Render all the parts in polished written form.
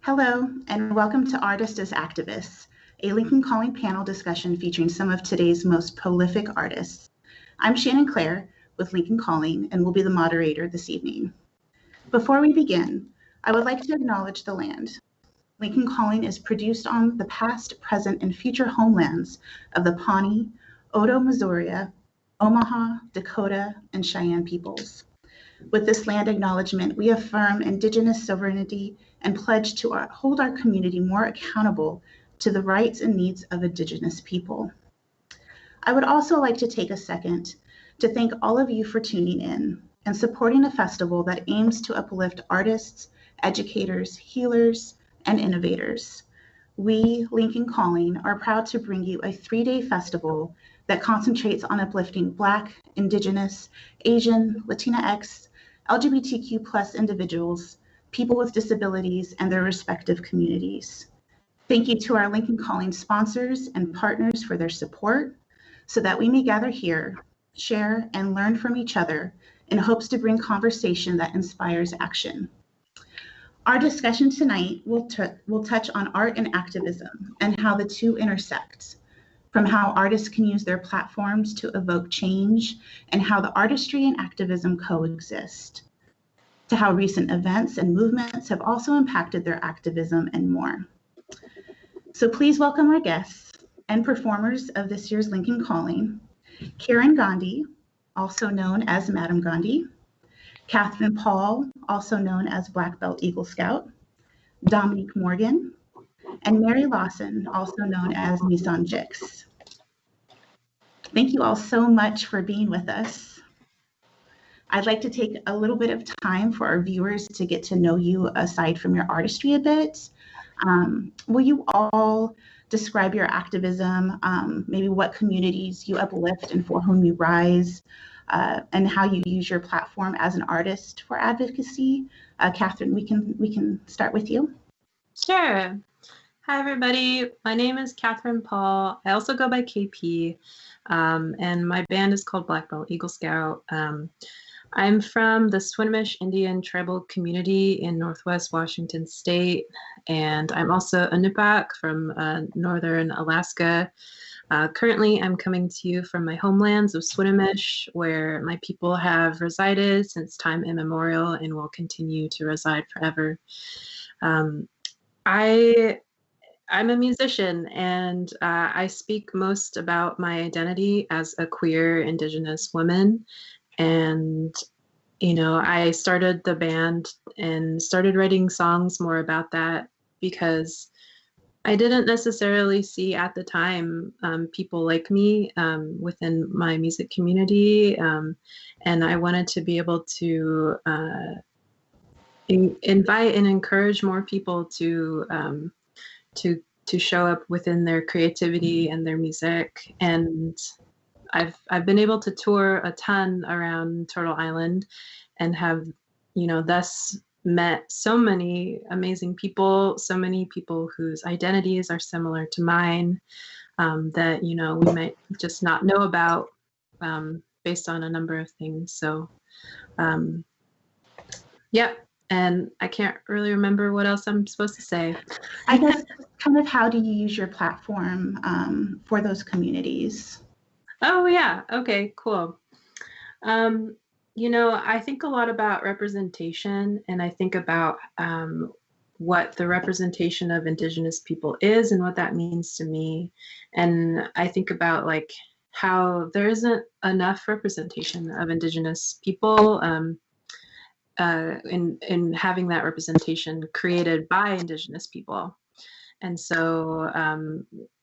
Hello, and welcome to Artists as Activists, a Lincoln Calling panel discussion featuring some of today's most prolific artists. I'm Shannon Claire with Lincoln Calling and will be the moderator this evening. Before we begin, I would like to acknowledge the land. Lincoln Calling is produced on the past, present, and future homelands of the Pawnee, Odo-Missouri, Omaha, Dakota, and Cheyenne peoples. With this land acknowledgement, we affirm Indigenous sovereignty and pledge to hold our community more accountable to the rights and needs of Indigenous people. I would also like to take a second to thank all of you for tuning in and supporting a festival that aims to uplift artists, educators, healers, and innovators. We, Lincoln Calling, are proud to bring you a 3-day festival that concentrates on uplifting Black, Indigenous, Asian, Latinx, LGBTQ+ individuals, people with disabilities, and their respective communities. Thank you to our Lincoln Calling sponsors and partners for their support so that we may gather here, share, and learn from each other in hopes to bring conversation that inspires action. Our discussion tonight will touch on art and activism and how the two intersect, from how artists can use their platforms to evoke change and how the artistry and activism coexist, to how recent events and movements have also impacted their activism and more. So please welcome our guests and performers of this year's Lincoln Calling, Kiran Gandhi, also known as Madam Gandhi, Katherine Paul, also known as Black Belt Eagle Scout, Dominique Morgan, and Mary Lawson, also known as Mesonjixx. Thank you all so much for being with us. I'd like to take a little bit of time for our viewers to get to know you aside from your artistry a bit. Will you all describe your activism, maybe what communities you uplift and for whom you rise, and how you use your platform as an artist for advocacy? Katherine, we can start with you. Sure. Hi, everybody. My name is Katherine Paul. I also go by KP, and my band is called Black Belt Eagle Scout. I'm from the Swinomish Indian tribal community in Northwest Washington State, and I'm also a Nipmuc from northern Alaska. Currently, I'm coming to you from my homelands of Swinomish, where my people have resided since time immemorial and will continue to reside forever. I'm a musician, and I speak most about my identity as a queer Indigenous woman. And, you know, I started the band and started writing songs more about that because I didn't necessarily see at the time people like me within my music community. And I wanted to be able to invite and encourage more people to show up within their creativity and their music. And I've been able to tour a ton around Turtle Island and have, you know, thus met so many amazing people, so many people whose identities are similar to mine, that, you know, we might just not know about based on a number of things. So, yeah. And I can't really remember what else I'm supposed to say. I guess kind of how do you use your platform for those communities? Oh, yeah. Okay, cool. You know, I think a lot about representation, and I think about what the representation of Indigenous people is and what that means to me. And I think about like how there isn't enough representation of Indigenous people in having that representation created by Indigenous people. And so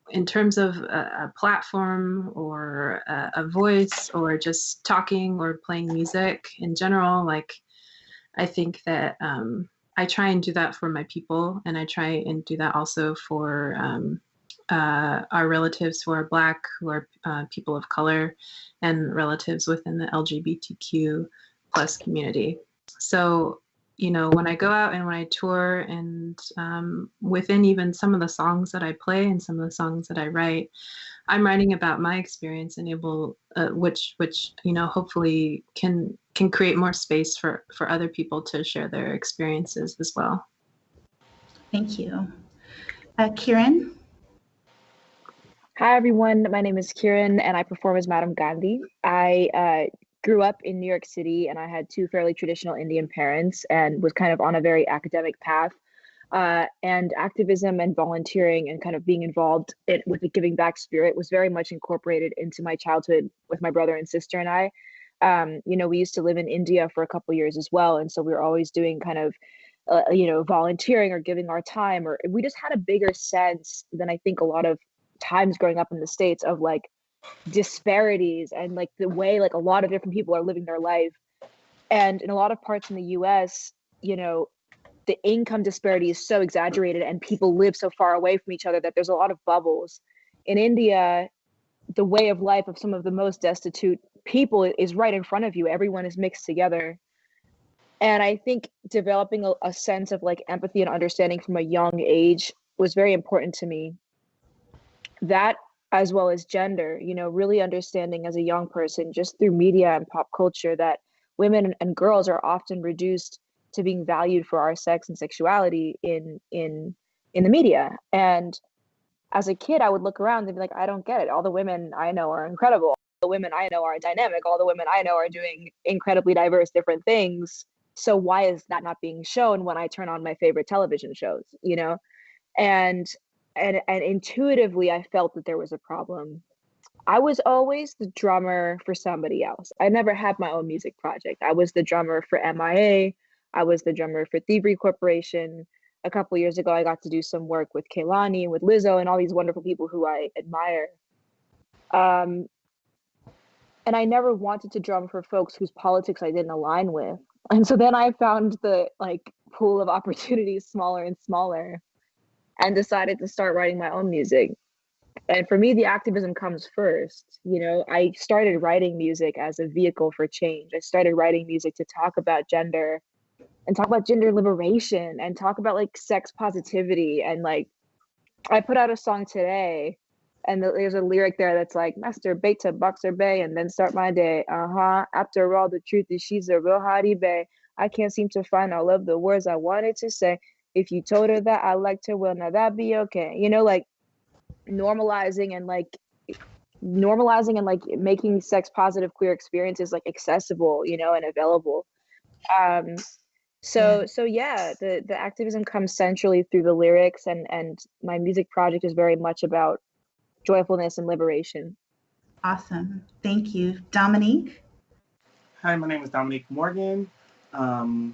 in terms of a platform or a voice or just talking or playing music in general, like I think that I try and do that for my people, and I try and do that also for our relatives who are Black, who are people of color, and relatives within the LGBTQ+ community. So, you know, when I go out and when I tour and within even some of the songs that I play and some of the songs that I write, I'm writing about my experience and which you know, hopefully can create more space for other people to share their experiences as well. Thank you. Kiran? Hi, everyone. My name is Kiran, and I perform as Madam Gandhi. I grew up in New York City, and I had two fairly traditional Indian parents and was kind of on a very academic path. And activism and volunteering and kind of being involved with the giving back spirit was very much incorporated into my childhood with my brother and sister and I. We used to live in India for a couple years as well, and so we were always doing kind of volunteering or giving our time, or we just had a bigger sense than I think a lot of times growing up in the States of like disparities and like the way like a lot of different people are living their life. And in a lot of parts in the US, the income disparity is so exaggerated and people live so far away from each other that there's a lot of bubbles. In India, the way of life of some of the most destitute people is right in front of you. Everyone is mixed together. And I think developing a sense of like empathy and understanding from a young age was very important to me. That, as well as gender, really understanding as a young person just through media and pop culture that women and girls are often reduced to being valued for our sex and sexuality in the media. And as a kid, I would look around and be like, I don't get it. All the women I know are incredible. All the women I know are dynamic. All the women I know are doing incredibly diverse different things. So why is that not being shown when I turn on my favorite television shows, And intuitively, I felt that there was a problem. I was always the drummer for somebody else. I never had my own music project. I was the drummer for MIA. I was the drummer for Thievery Corporation. A couple years ago, I got to do some work with Kehlani and with Lizzo and all these wonderful people who I admire. And I never wanted to drum for folks whose politics I didn't align with. And so then I found the like pool of opportunities smaller and smaller and decided to start writing my own music. And for me, the activism comes first. I started writing music as a vehicle for change. I started writing music to talk about gender and talk about gender liberation and talk about like sex positivity. And like, I put out a song today and there's a lyric there that's like, masturbate to Boxer Bay and then start my day. After all, the truth is she's a real hottie bae. I can't seem to find all of the words I wanted to say. If you told her that I liked her, well, now that'd be okay. Like normalizing and making sex positive queer experiences like accessible, and available. So yeah, the activism comes centrally through the lyrics, and my music project is very much about joyfulness and liberation. Awesome. Thank you. Dominique? Hi, my name is Dominique Morgan. I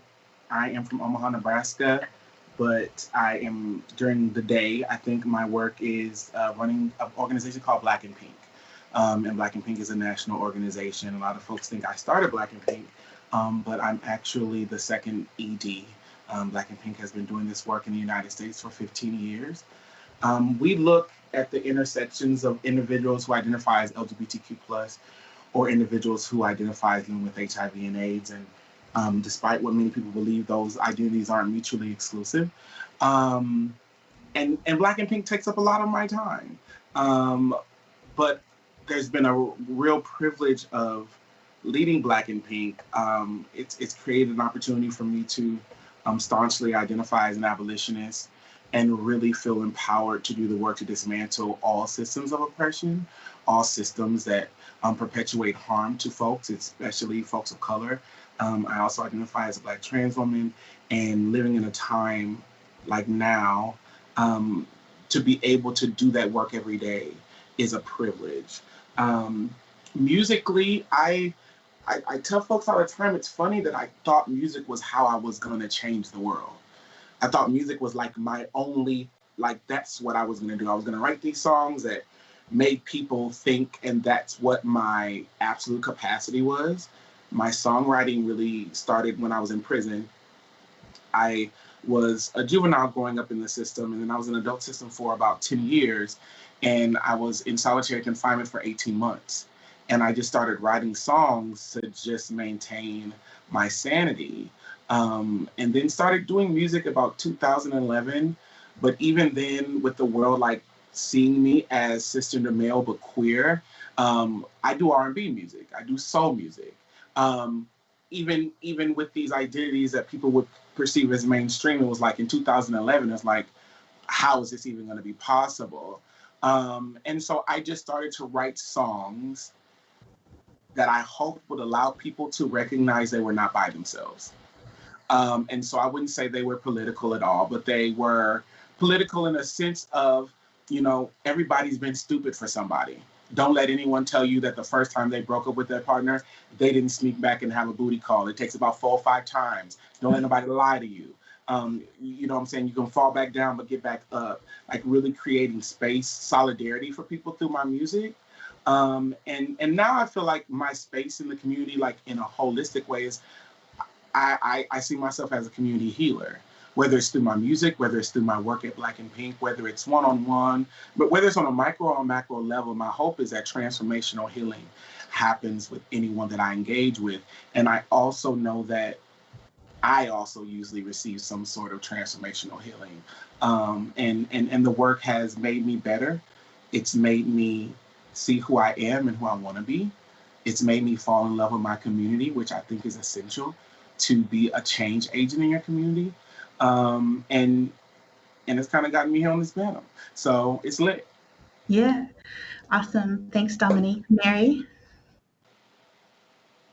am from Omaha, Nebraska, but I am, during the day, I think my work is running an organization called Black and Pink. And Black and Pink is a national organization. A lot of folks think I started Black and Pink, but I'm actually the second ED. Black and Pink has been doing this work in the United States for 15 years. We look at the intersections of individuals who identify as LGBTQ+, or individuals who identify as living with HIV and AIDS. And despite what many people believe, those identities aren't mutually exclusive. And Black and Pink takes up a lot of my time. But there's been a real privilege of leading Black and Pink. It's created an opportunity for me to staunchly identify as an abolitionist and really feel empowered to do the work to dismantle all systems of oppression, all systems that perpetuate harm to folks, especially folks of color. I also identify as a Black trans woman, and living in a time like now, to be able to do that work every day is a privilege. Musically, I tell folks all the time, it's funny that I thought music was how I was gonna change the world. I thought music was like my only, that's what I was gonna do. I was gonna write these songs that made people think, and that's what my absolute capacity was. My songwriting really started when I was in prison. I was a juvenile growing up in the system, and then I was in the adult system for about 10 years, and I was in solitary confinement for 18 months. And I just started writing songs to just maintain my sanity. And then started doing music about 2011. But even then, with the world seeing me as cisgender male but queer, I do R&B music, I do soul music. even with these identities that people would perceive as mainstream, it was like in 2011, it's like, how is this even going to be possible? And so I just started to write songs that I hoped would allow people to recognize they were not by themselves. And so I wouldn't say they were political at all, but they were political in a sense of, you know, everybody's been stupid for somebody. Don't let anyone tell you that the first time they broke up with their partner, they didn't sneak back and have a booty call. It takes about 4 or 5 times. Don't let nobody lie to you. You know what I'm saying? You can fall back down, but get back up. Like really creating space, solidarity for people through my music. And now I feel like my space in the community, like in a holistic way, is I see myself as a community healer. Whether it's through my music, whether it's through my work at Black and Pink, whether it's one-on-one, but whether it's on a micro or macro level, my hope is that transformational healing happens with anyone that I engage with. And I also know that I also usually receive some sort of transformational healing. And the work has made me better. It's made me see who I am and who I want to be. It's made me fall in love with my community, which I think is essential to be a change agent in your community. And it's kind of gotten me here on this panel. So it's lit. Yeah, awesome. Thanks, Dominique. Mary?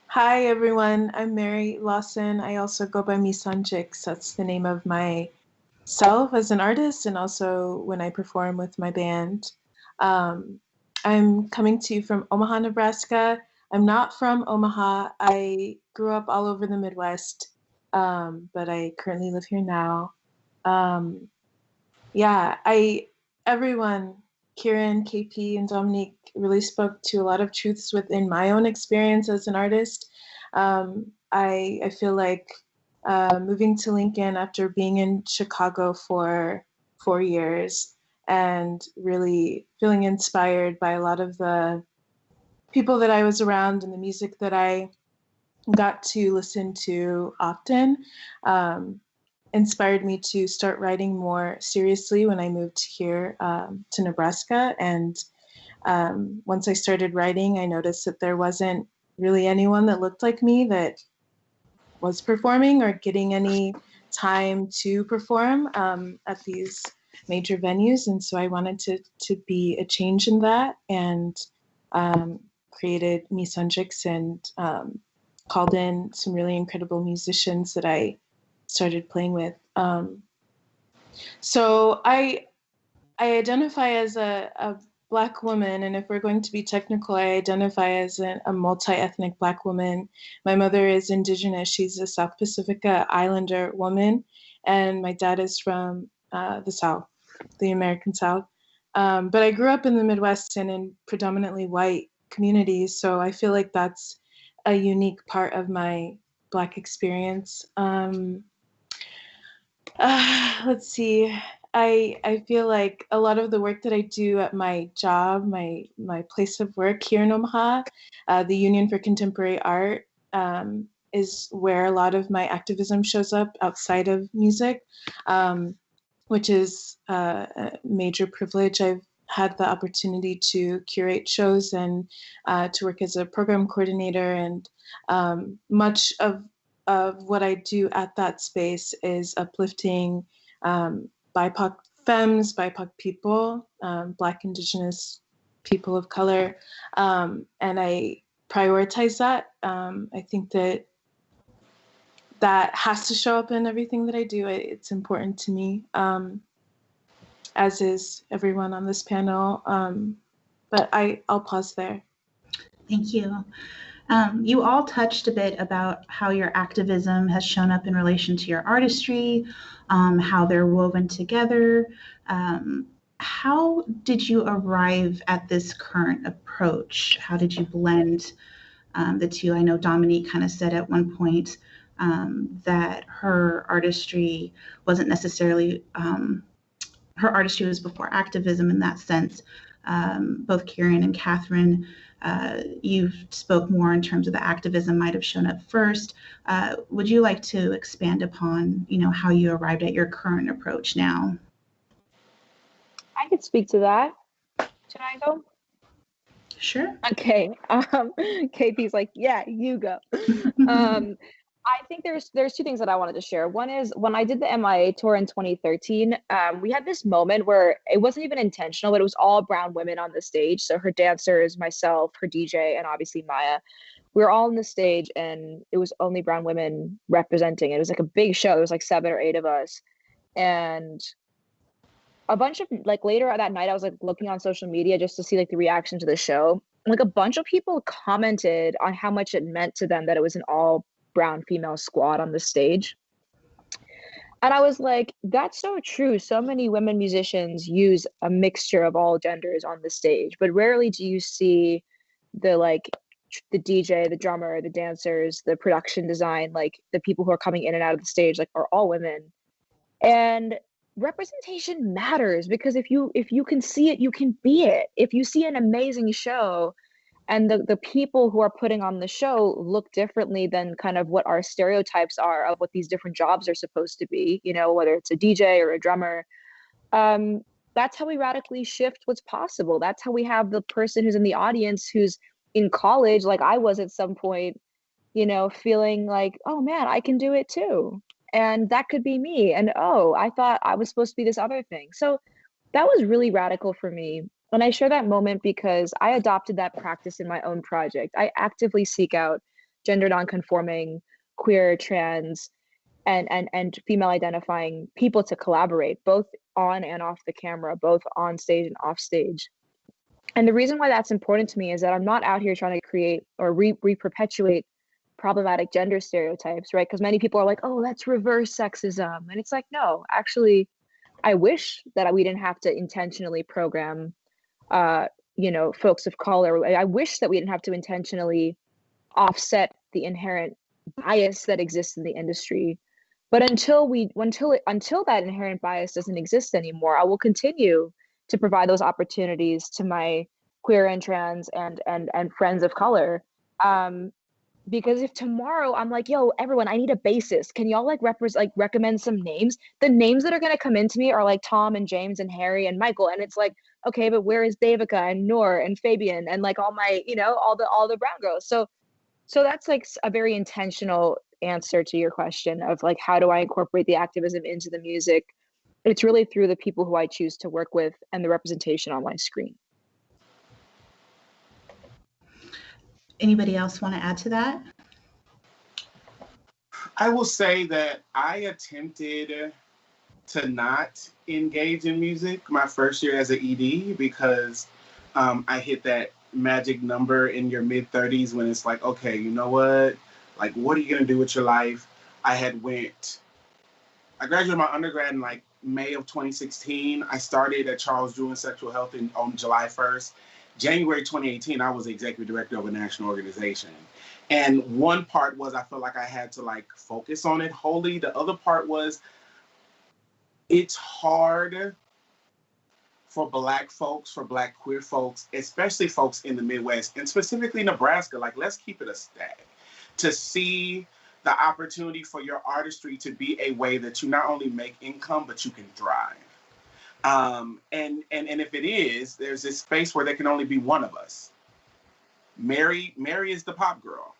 Hi, everyone. I'm Mary Lawson. I also go by Mesonjixx. That's the name of myself as an artist and also when I perform with my band. I'm coming to you from Omaha, Nebraska. I'm not from Omaha. I grew up all over the Midwest, but I currently live here now. Everyone, Kiran, KP, and Dominique really spoke to a lot of truths within my own experience as an artist. I feel like moving to Lincoln after being in Chicago for 4 years and really feeling inspired by a lot of the people that I was around and the music that I got to listen to often, inspired me to start writing more seriously when I moved here to Nebraska. And once I started writing, I noticed that there wasn't really anyone that looked like me that was performing or getting any time to perform at these major venues. And so I wanted to be a change in that, and created Mesonjixx and called in some really incredible musicians that I started playing with. So I identify as a Black woman, and if we're going to be technical, I identify as a multi-ethnic Black woman. My mother is Indigenous. She's a South Pacifica Islander woman, and my dad is from the South, the American South. But I grew up in the Midwest and in predominantly white communities, so I feel like that's a unique part of my Black experience. Let's see. I feel like a lot of the work that I do at my job, my place of work here in Omaha, the Union for Contemporary Art, is where a lot of my activism shows up outside of music, which is a major privilege. I've had the opportunity to curate shows and to work as a program coordinator, and much of what I do at that space is uplifting BIPOC femmes, BIPOC people, Black, Indigenous people of color, and I prioritize that. I think that has to show up in everything that I do. It's important to me, as is everyone on this panel. But I'll pause there. Thank you. You all touched a bit about how your activism has shown up in relation to your artistry, how they're woven together. How did you arrive at this current approach? How did you blend the two? I know Dominique kind of said at one point that her artistry wasn't necessarily, her artistry was before activism in that sense. Both Kiran and Katherine, you spoke more in terms of the activism might have shown up first. Would you like to expand upon, how you arrived at your current approach now? I could speak to that. Should I go? Sure. Okay. KP's like, yeah, you go. I think there's two things that I wanted to share. One is when I did the MIA tour in 2013, we had this moment where it wasn't even intentional, but it was all brown women on the stage. So her dancers, myself, her DJ, and obviously Maya. We were all on the stage and it was only brown women representing. It was like a big show. There was like 7 or 8 of us. And a bunch of like later that night, I was like looking on social media just to see like the reaction to the show. Like a bunch of people commented on how much it meant to them that it was an all brown female squad on the stage. And I was like, that's so true. So many women musicians use a mixture of all genders on the stage, but rarely do you see the DJ, the drummer, the dancers, the production design, like the people who are coming in and out of the stage, like are all women. And representation matters because if you can see it, you can be it. If you see an amazing show and the people who are putting on the show look differently than kind of what our stereotypes are of what these different jobs are supposed to be, you know, whether it's a DJ or a drummer, that's how we radically shift what's possible. That's how we have the person who's in the audience who's in college, like I was at some point, you know, feeling like, oh man, I can do it too. And that could be me. And oh, I thought I was supposed to be this other thing. So that was really radical for me. And I share that moment because I adopted that practice in my own project. I actively seek out gender nonconforming, queer, trans, and female identifying people to collaborate, both on and off the camera, both on stage and off stage. And the reason why that's important to me is that I'm not out here trying to create or re-perpetuate problematic gender stereotypes, right? Because many people are like, oh, let's reverse sexism. And it's like, no, actually, I wish that we didn't have to intentionally program, you know, folks of color. I wish that we didn't have to intentionally offset the inherent bias that exists in the industry. But until that inherent bias doesn't exist anymore, I will continue to provide those opportunities to my queer and trans and friends of color. Because if tomorrow I'm like, yo, everyone, I need a bassist. Can y'all recommend some names? The names that are gonna come into me are like Tom and James and Harry and Michael. And it's like, okay, but where is Devika and Noor and Fabian and like all my, you know, all the brown girls. So that's like a very intentional answer to your question of like, how do I incorporate the activism into the music? It's really through the people who I choose to work with and the representation on my screen. Anybody else want to add to that? I will say that I attempted to not engage in music my first year as an ED because I hit that magic number in your mid-30s when it's like, okay, you know what? Like, what are you going to do with your life? I graduated my undergrad in like May of 2016. I started at Charles Drew in Sexual Health on July 1st. January 2018, I was the executive director of a national organization. And one part was I felt like I had to like focus on it wholly. The other part was it's hard for Black folks, for Black queer folks, especially folks in the Midwest, and specifically Nebraska, like let's keep it a stack, to see the opportunity for your artistry to be a way that you not only make income, but you can thrive. And if it is, there's this space where there can only be one of us. Mary is the pop girl.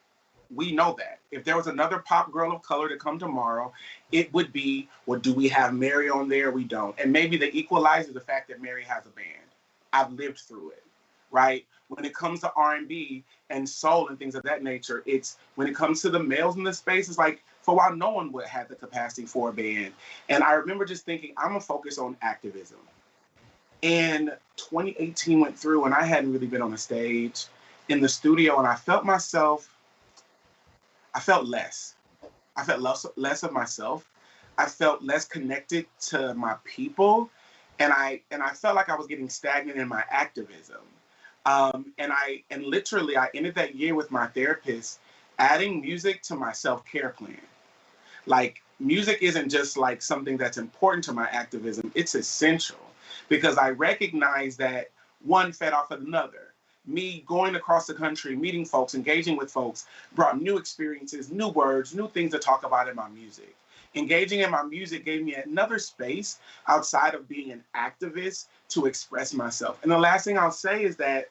We know that. If there was another pop girl of color to come tomorrow, it would be, well, do we have Mary on there? We don't. And maybe the equalizer, the fact that Mary has a band. I've lived through it, right? When it comes to R&B and soul and things of that nature, it's when it comes to the males in the space, it's like, for a while, no one would have the capacity for a band. And I remember just thinking, I'm gonna focus on activism. And 2018 went through and I hadn't really been on a stage in the studio, and I felt less. I felt less of myself. I felt less connected to my people. And I felt like I was getting stagnant in my activism. And literally I ended that year with my therapist adding music to my self-care plan. Like, music isn't just like something that's important to my activism, it's essential, because I recognize that one fed off of another. Me going across the country, meeting folks, engaging with folks, brought new experiences, new words, new things to talk about in my music. Engaging in my music gave me another space outside of being an activist to express myself. And the last thing I'll say is that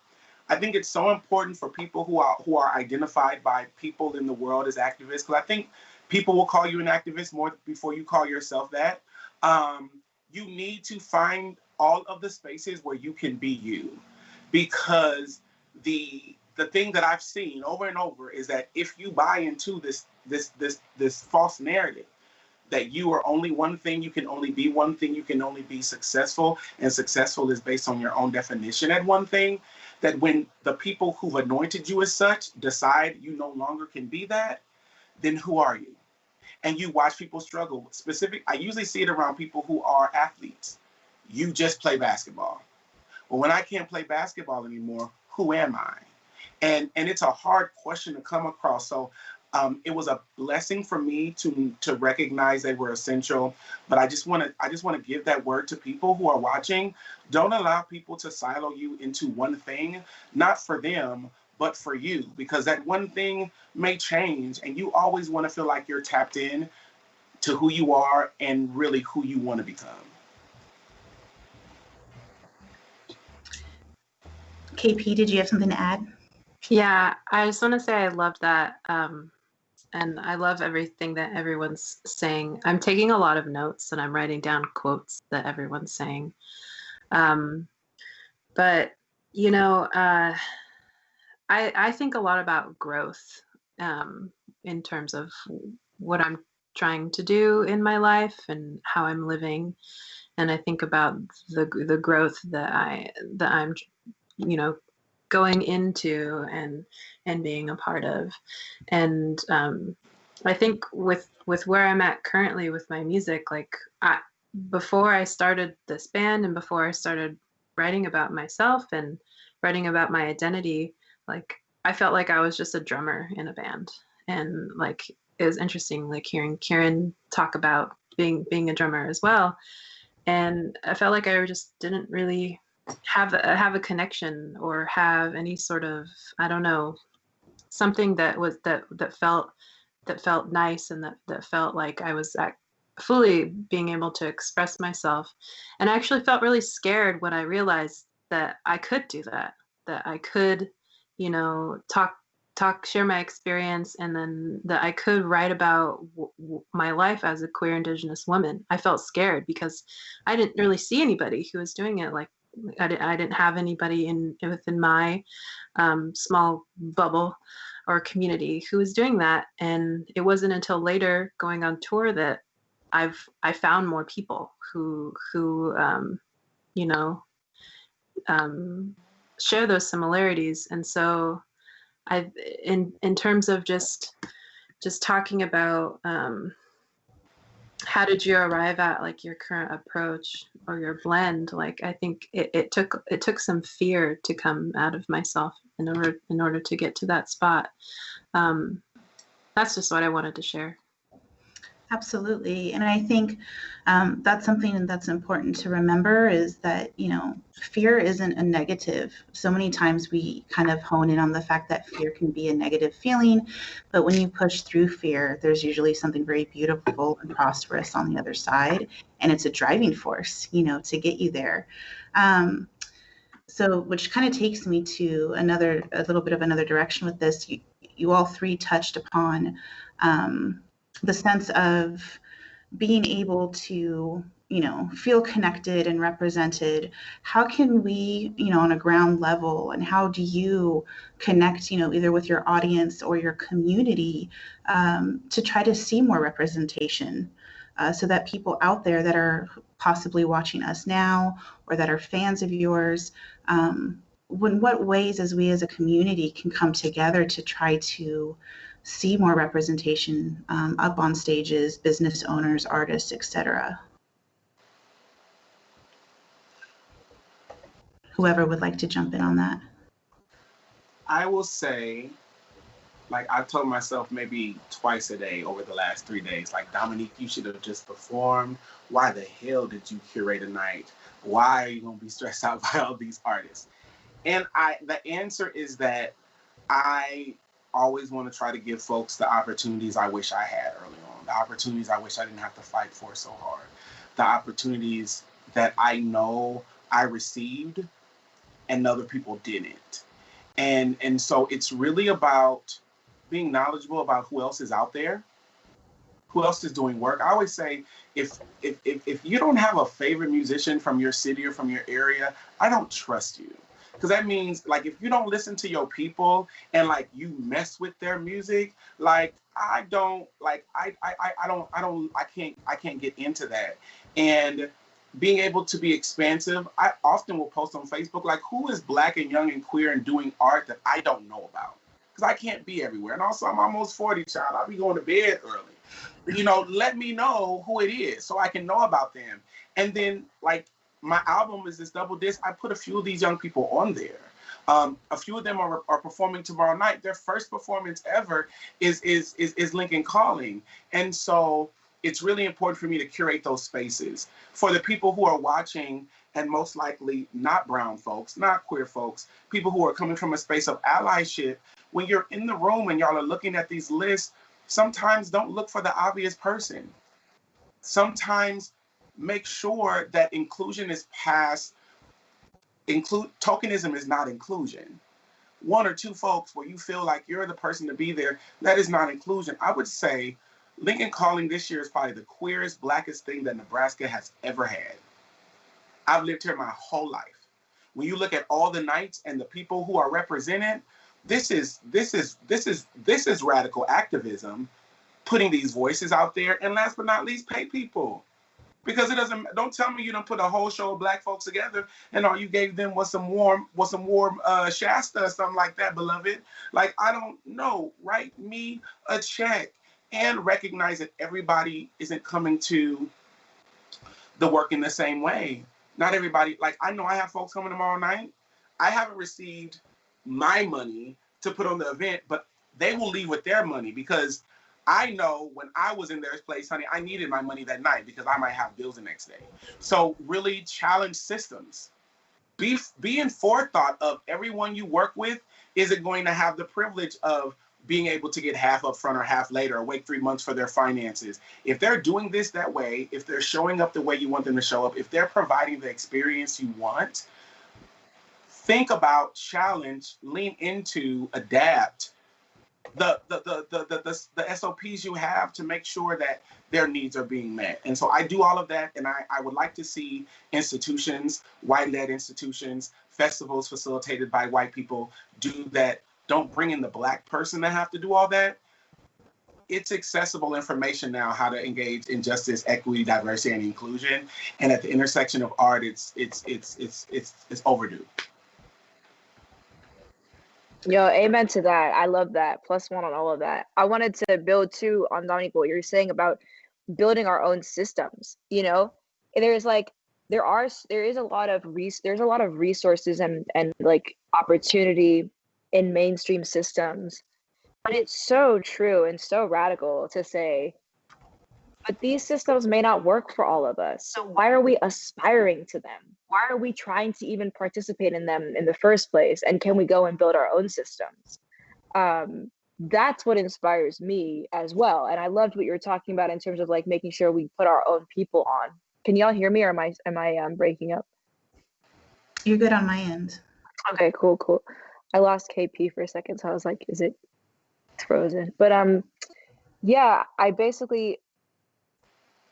I think it's so important for people who are identified by people in the world as activists, because I think people will call you an activist more before you call yourself that. You need to find all of the spaces where you can be you, because the thing that I've seen over and over is that if you buy into this false narrative that you are only one thing, you can only be one thing, you can only be successful, and successful is based on your own definition at one thing, that when the people who've anointed you as such decide you no longer can be that, then who are you? And you watch people struggle. I usually see it around people who are athletes. You just play basketball. Well, when I can't play basketball anymore, who am I? And it's a hard question to come across. So it was a blessing for me to recognize they were essential. But I just want to give that word to people who are watching. Don't allow people to silo you into one thing, not for them, but for you, because that one thing may change, and you always want to feel like you're tapped in to who you are and really who you want to become. KP, did you have something to add? Yeah, I just want to say I love that. And I love everything that everyone's saying. I'm taking a lot of notes and I'm writing down quotes that everyone's saying. But, you know, I think a lot about growth in terms of what I'm trying to do in my life and how I'm living. And I think about the growth that I'm, you know, going into and being a part of. And I think with where I'm at currently with my music, like before I started this band and before I started writing about myself and writing about my identity, like I felt like I was just a drummer in a band. And like it was interesting, like hearing Kiran talk about being a drummer as well. And I felt like I just didn't really have a connection or have any sort of, I don't know, something that felt nice and that felt like I was fully being able to express myself. And I actually felt really scared when I realized that I could do that I could, you know, share my experience, and then that I could write about my life as a queer Indigenous woman. I felt scared because I didn't really see anybody who was doing it. Like I didn't have anybody within my small bubble or community who was doing that. And it wasn't until later going on tour that I found more people who you know, share those similarities. And so in terms of just talking about how did you arrive at like your current approach or your blend, like I think it took some fear to come out of myself in order to get to that spot. That's just what I wanted to share. Absolutely. And I think that's something that's important to remember, is that, you know, fear isn't a negative. So many times we kind of hone in on the fact that fear can be a negative feeling, but when you push through fear, there's usually something very beautiful and prosperous on the other side. And it's a driving force, you know, to get you there. So which kind of takes me to a little bit of another direction with this. You all three touched upon the sense of being able to, you know, feel connected and represented. How can we, you know, on a ground level, and how do you connect, you know, either with your audience or your community to try to see more representation so that people out there that are possibly watching us now or that are fans of yours, what ways as we as a community can come together to try to see more representation up on stages, business owners, artists, etc. Whoever would like to jump in on that. I will say, like I've told myself maybe twice a day over the last 3 days, like, Dominique, you should have just performed. Why the hell did you curate a night? Why are you gonna be stressed out by all these artists? And the answer is that I always want to try to give folks the opportunities I wish I had early on, the opportunities I wish I didn't have to fight for so hard, the opportunities that I know I received and other people didn't. And so it's really about being knowledgeable about who else is out there, who else is doing work. I always say, if you don't have a favorite musician from your city or from your area, I don't trust you. Because that means, like, if you don't listen to your people and like you mess with their music, like I can't get into that. And being able to be expansive, I often will post on Facebook, like, who is Black and young and queer and doing art that I don't know about? Because I can't be everywhere. And also, I'm almost 40, child. I'll be going to bed early. You know, let me know who it is so I can know about them. And then, like, my album is this double disc. I put a few of these young people on there. A few of them are performing tomorrow night. Their first performance ever is Lincoln Calling. And so it's really important for me to curate those spaces. For the people who are watching, and most likely not brown folks, not queer folks, people who are coming from a space of allyship, when you're in the room and y'all are looking at these lists, sometimes don't look for the obvious person. Sometimes make sure that inclusion is past, tokenism is not inclusion. One or two folks where you feel like you're the person to be there, that is not inclusion. I would say Lincoln Calling this year is probably the queerest, Blackest thing that Nebraska has ever had. I've lived here my whole life. When you look at all the nights and the people who are represented, this is radical activism, putting these voices out there, and last but not least, pay people. Because don't tell me you don't put a whole show of Black folks together and all you gave them was some warm Shasta or something like that, beloved. Like, I don't know. Write me a check and recognize that everybody isn't coming to the work in the same way. Not everybody, like, I know I have folks coming tomorrow night. I haven't received my money to put on the event, but they will leave with their money because I know when I was in their place, honey, I needed my money that night because I might have bills the next day. So really challenge systems. Be in forethought of everyone you work with. Is it going to have the privilege of being able to get half up front or half later or wait 3 months for their finances? If they're doing this that way, if they're showing up the way you want them to show up, if they're providing the experience you want, think about, challenge, lean into, adapt the SOPs you have to make sure that their needs are being met. And so I do all of that, and I would like to see institutions, white-led institutions, festivals facilitated by white people do that. Don't bring in the Black person to have to do all that. It's accessible information now how to engage in justice, equity, diversity, and inclusion. And at the intersection of art, it's overdue. Yo, amen to that. I love that. +1 on all of that. I wanted to build too on Dominique, what you're saying about building our own systems. You know, there's like there is a lot of there's a lot of resources and like opportunity in mainstream systems, but it's so true and so radical to say, but these systems may not work for all of us. So why are we aspiring to them? Why are we trying to even participate in them in the first place? And can we go and build our own systems? That's what inspires me as well. And I loved what you were talking about in terms of like making sure we put our own people on. Can y'all hear me, or am I breaking up? You're good on my end. Okay, cool. I lost KP for a second, so I was like, is it frozen? But yeah, I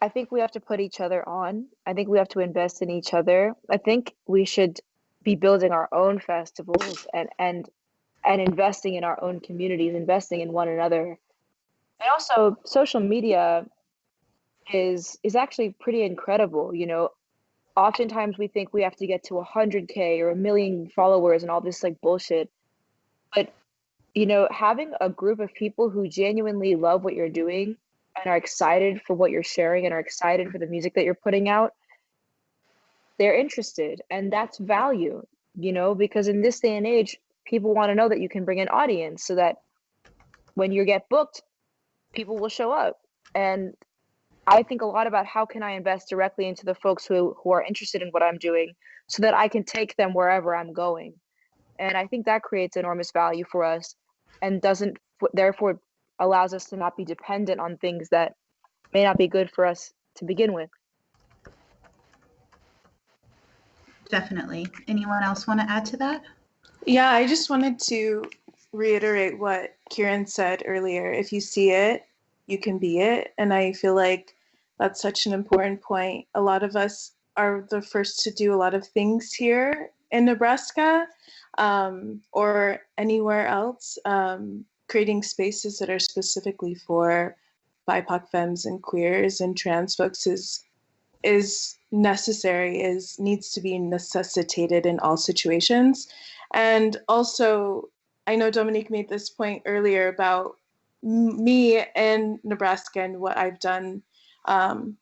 think we have to put each other on. I think we have to invest in each other. I think we should be building our own festivals and investing in our own communities, investing in one another. And also social media is actually pretty incredible. You know, oftentimes we think we have to get to 100K or 1 million followers and all this like bullshit. But, you know, having a group of people who genuinely love what you're doing and are excited for what you're sharing and are excited for the music that you're putting out, they're interested, and that's value, you know, because in this day and age, people want to know that you can bring an audience so that when you get booked, people will show up. And I think a lot about how can I invest directly into the folks who are interested in what I'm doing so that I can take them wherever I'm going. And I think that creates enormous value for us and therefore allows us to not be dependent on things that may not be good for us to begin with. Definitely. Anyone else want to add to that? Yeah, I just wanted to reiterate what Kiran said earlier. If you see it, you can be it. And I feel like that's such an important point. A lot of us are the first to do a lot of things here in Nebraska, or anywhere else, creating spaces that are specifically for BIPOC femmes and queers and trans folks is necessary, needs to be necessitated in all situations. And also, I know Dominique made this point earlier about me in Nebraska and what I've done in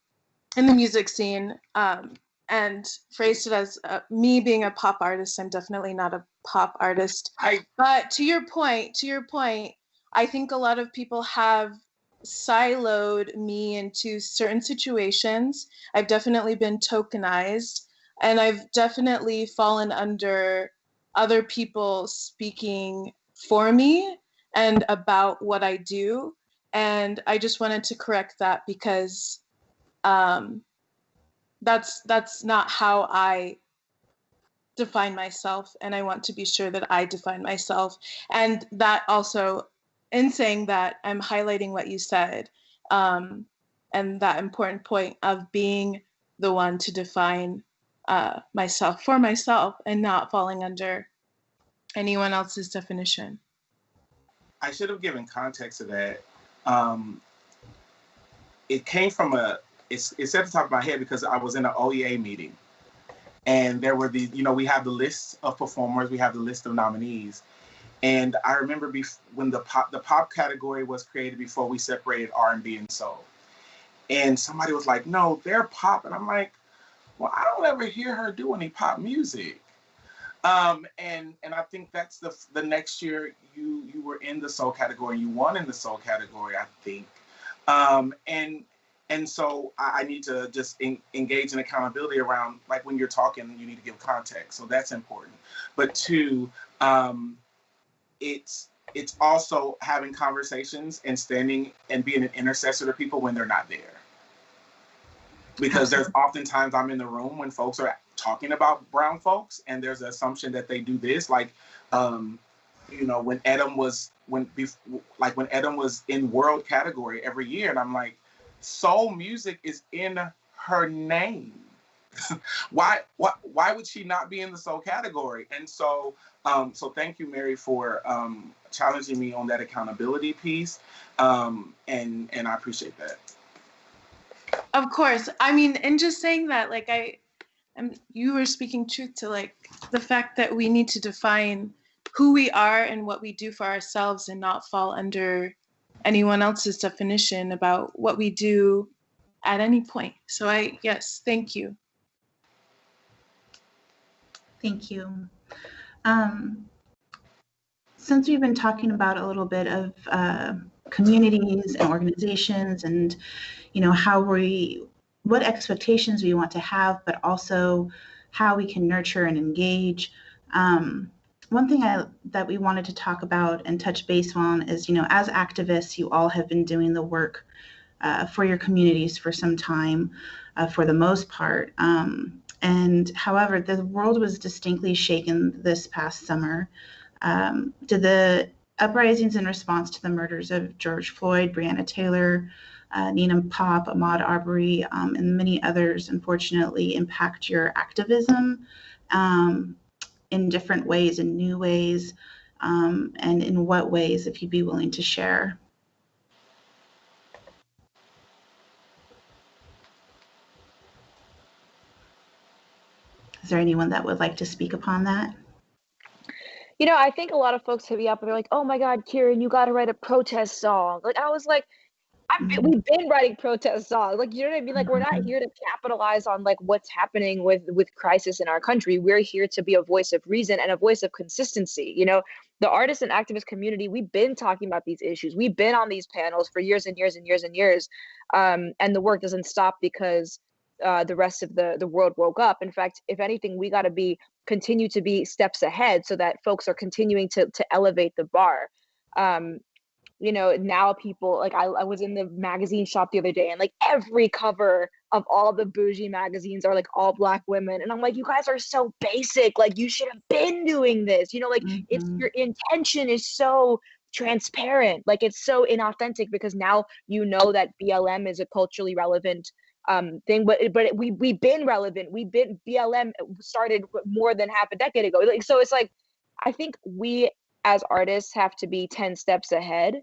the music scene, and phrased it as me being a pop artist. I'm definitely not a pop artist. But to your point, I think a lot of people have siloed me into certain situations. I've definitely been tokenized, and I've definitely fallen under other people speaking for me and about what I do. And I just wanted to correct that, because that's not how I define myself, and I want to be sure that I define myself. And that also, in saying that, I'm highlighting what you said, and that important point of being the one to define myself for myself and not falling under anyone else's definition. I should have given context to that. It came from it's at the top of my head because I was in an OEA meeting, and there were we have the list of performers, we have the list of nominees, and I remember when the pop category was created before we separated R&B and soul, and somebody was like, "No, they're pop," and I'm like, "Well, I don't ever hear her do any pop music." And I think that's the next year you were in the soul category, you won in the soul category, I think. And so I need to just engage in accountability around, like, when you're talking, you need to give context. So that's important. But two, it's also having conversations and standing and being an intercessor to people when they're not there. Because there's oftentimes I'm in the room when folks are talking about brown folks, and there's an assumption that they do this. Like, when Edom was when Edom was in world category every year, and I'm like, soul music is in her name. Why would she not be in the soul category? And so thank you, Mary, for challenging me on that accountability piece, and I appreciate that. Of course. I mean, and just saying that, like, you were speaking truth to, like, the fact that we need to define who we are and what we do for ourselves and not fall under anyone else's definition about what we do at any point. So yes, thank you. Thank you. Since we've been talking about a little bit of communities and organizations and, what expectations we want to have, but also how we can nurture and engage. One thing that we wanted to talk about and touch base on is, as activists, you all have been doing the work for your communities for some time, for the most part. And however, the world was distinctly shaken this past summer to the uprisings in response to the murders of George Floyd, Breonna Taylor, Nina Pop, Ahmaud Arbery, and many others, unfortunately, impact your activism in different ways, in new ways, and in what ways, if you'd be willing to share. Is there anyone that would like to speak upon that? I think a lot of folks hit me up and they're like, "Oh my God, Kiran, you got to write a protest song." Like, I was like, we've been writing protest songs. Like, you know what I mean? Like, we're not here to capitalize on like what's happening with crisis in our country. We're here to be a voice of reason and a voice of consistency. The artist and activist community, we've been talking about these issues. We've been on these panels for years and years and years and years. And the work doesn't stop because the rest of the world woke up. In fact, if anything, we got to continue to be steps ahead so that folks are continuing to elevate the bar. Now people, like, I was in the magazine shop the other day, and like every cover of all the bougie magazines are like all Black women. And I'm like, you guys are so basic. Like, you should have been doing this. You know, like it's your intention is so transparent. Like, it's so inauthentic because now you know that BLM is a culturally relevant thing, but we've been relevant. BLM started more than half a decade ago. Like, so it's like, I think we as artists have to be 10 steps ahead.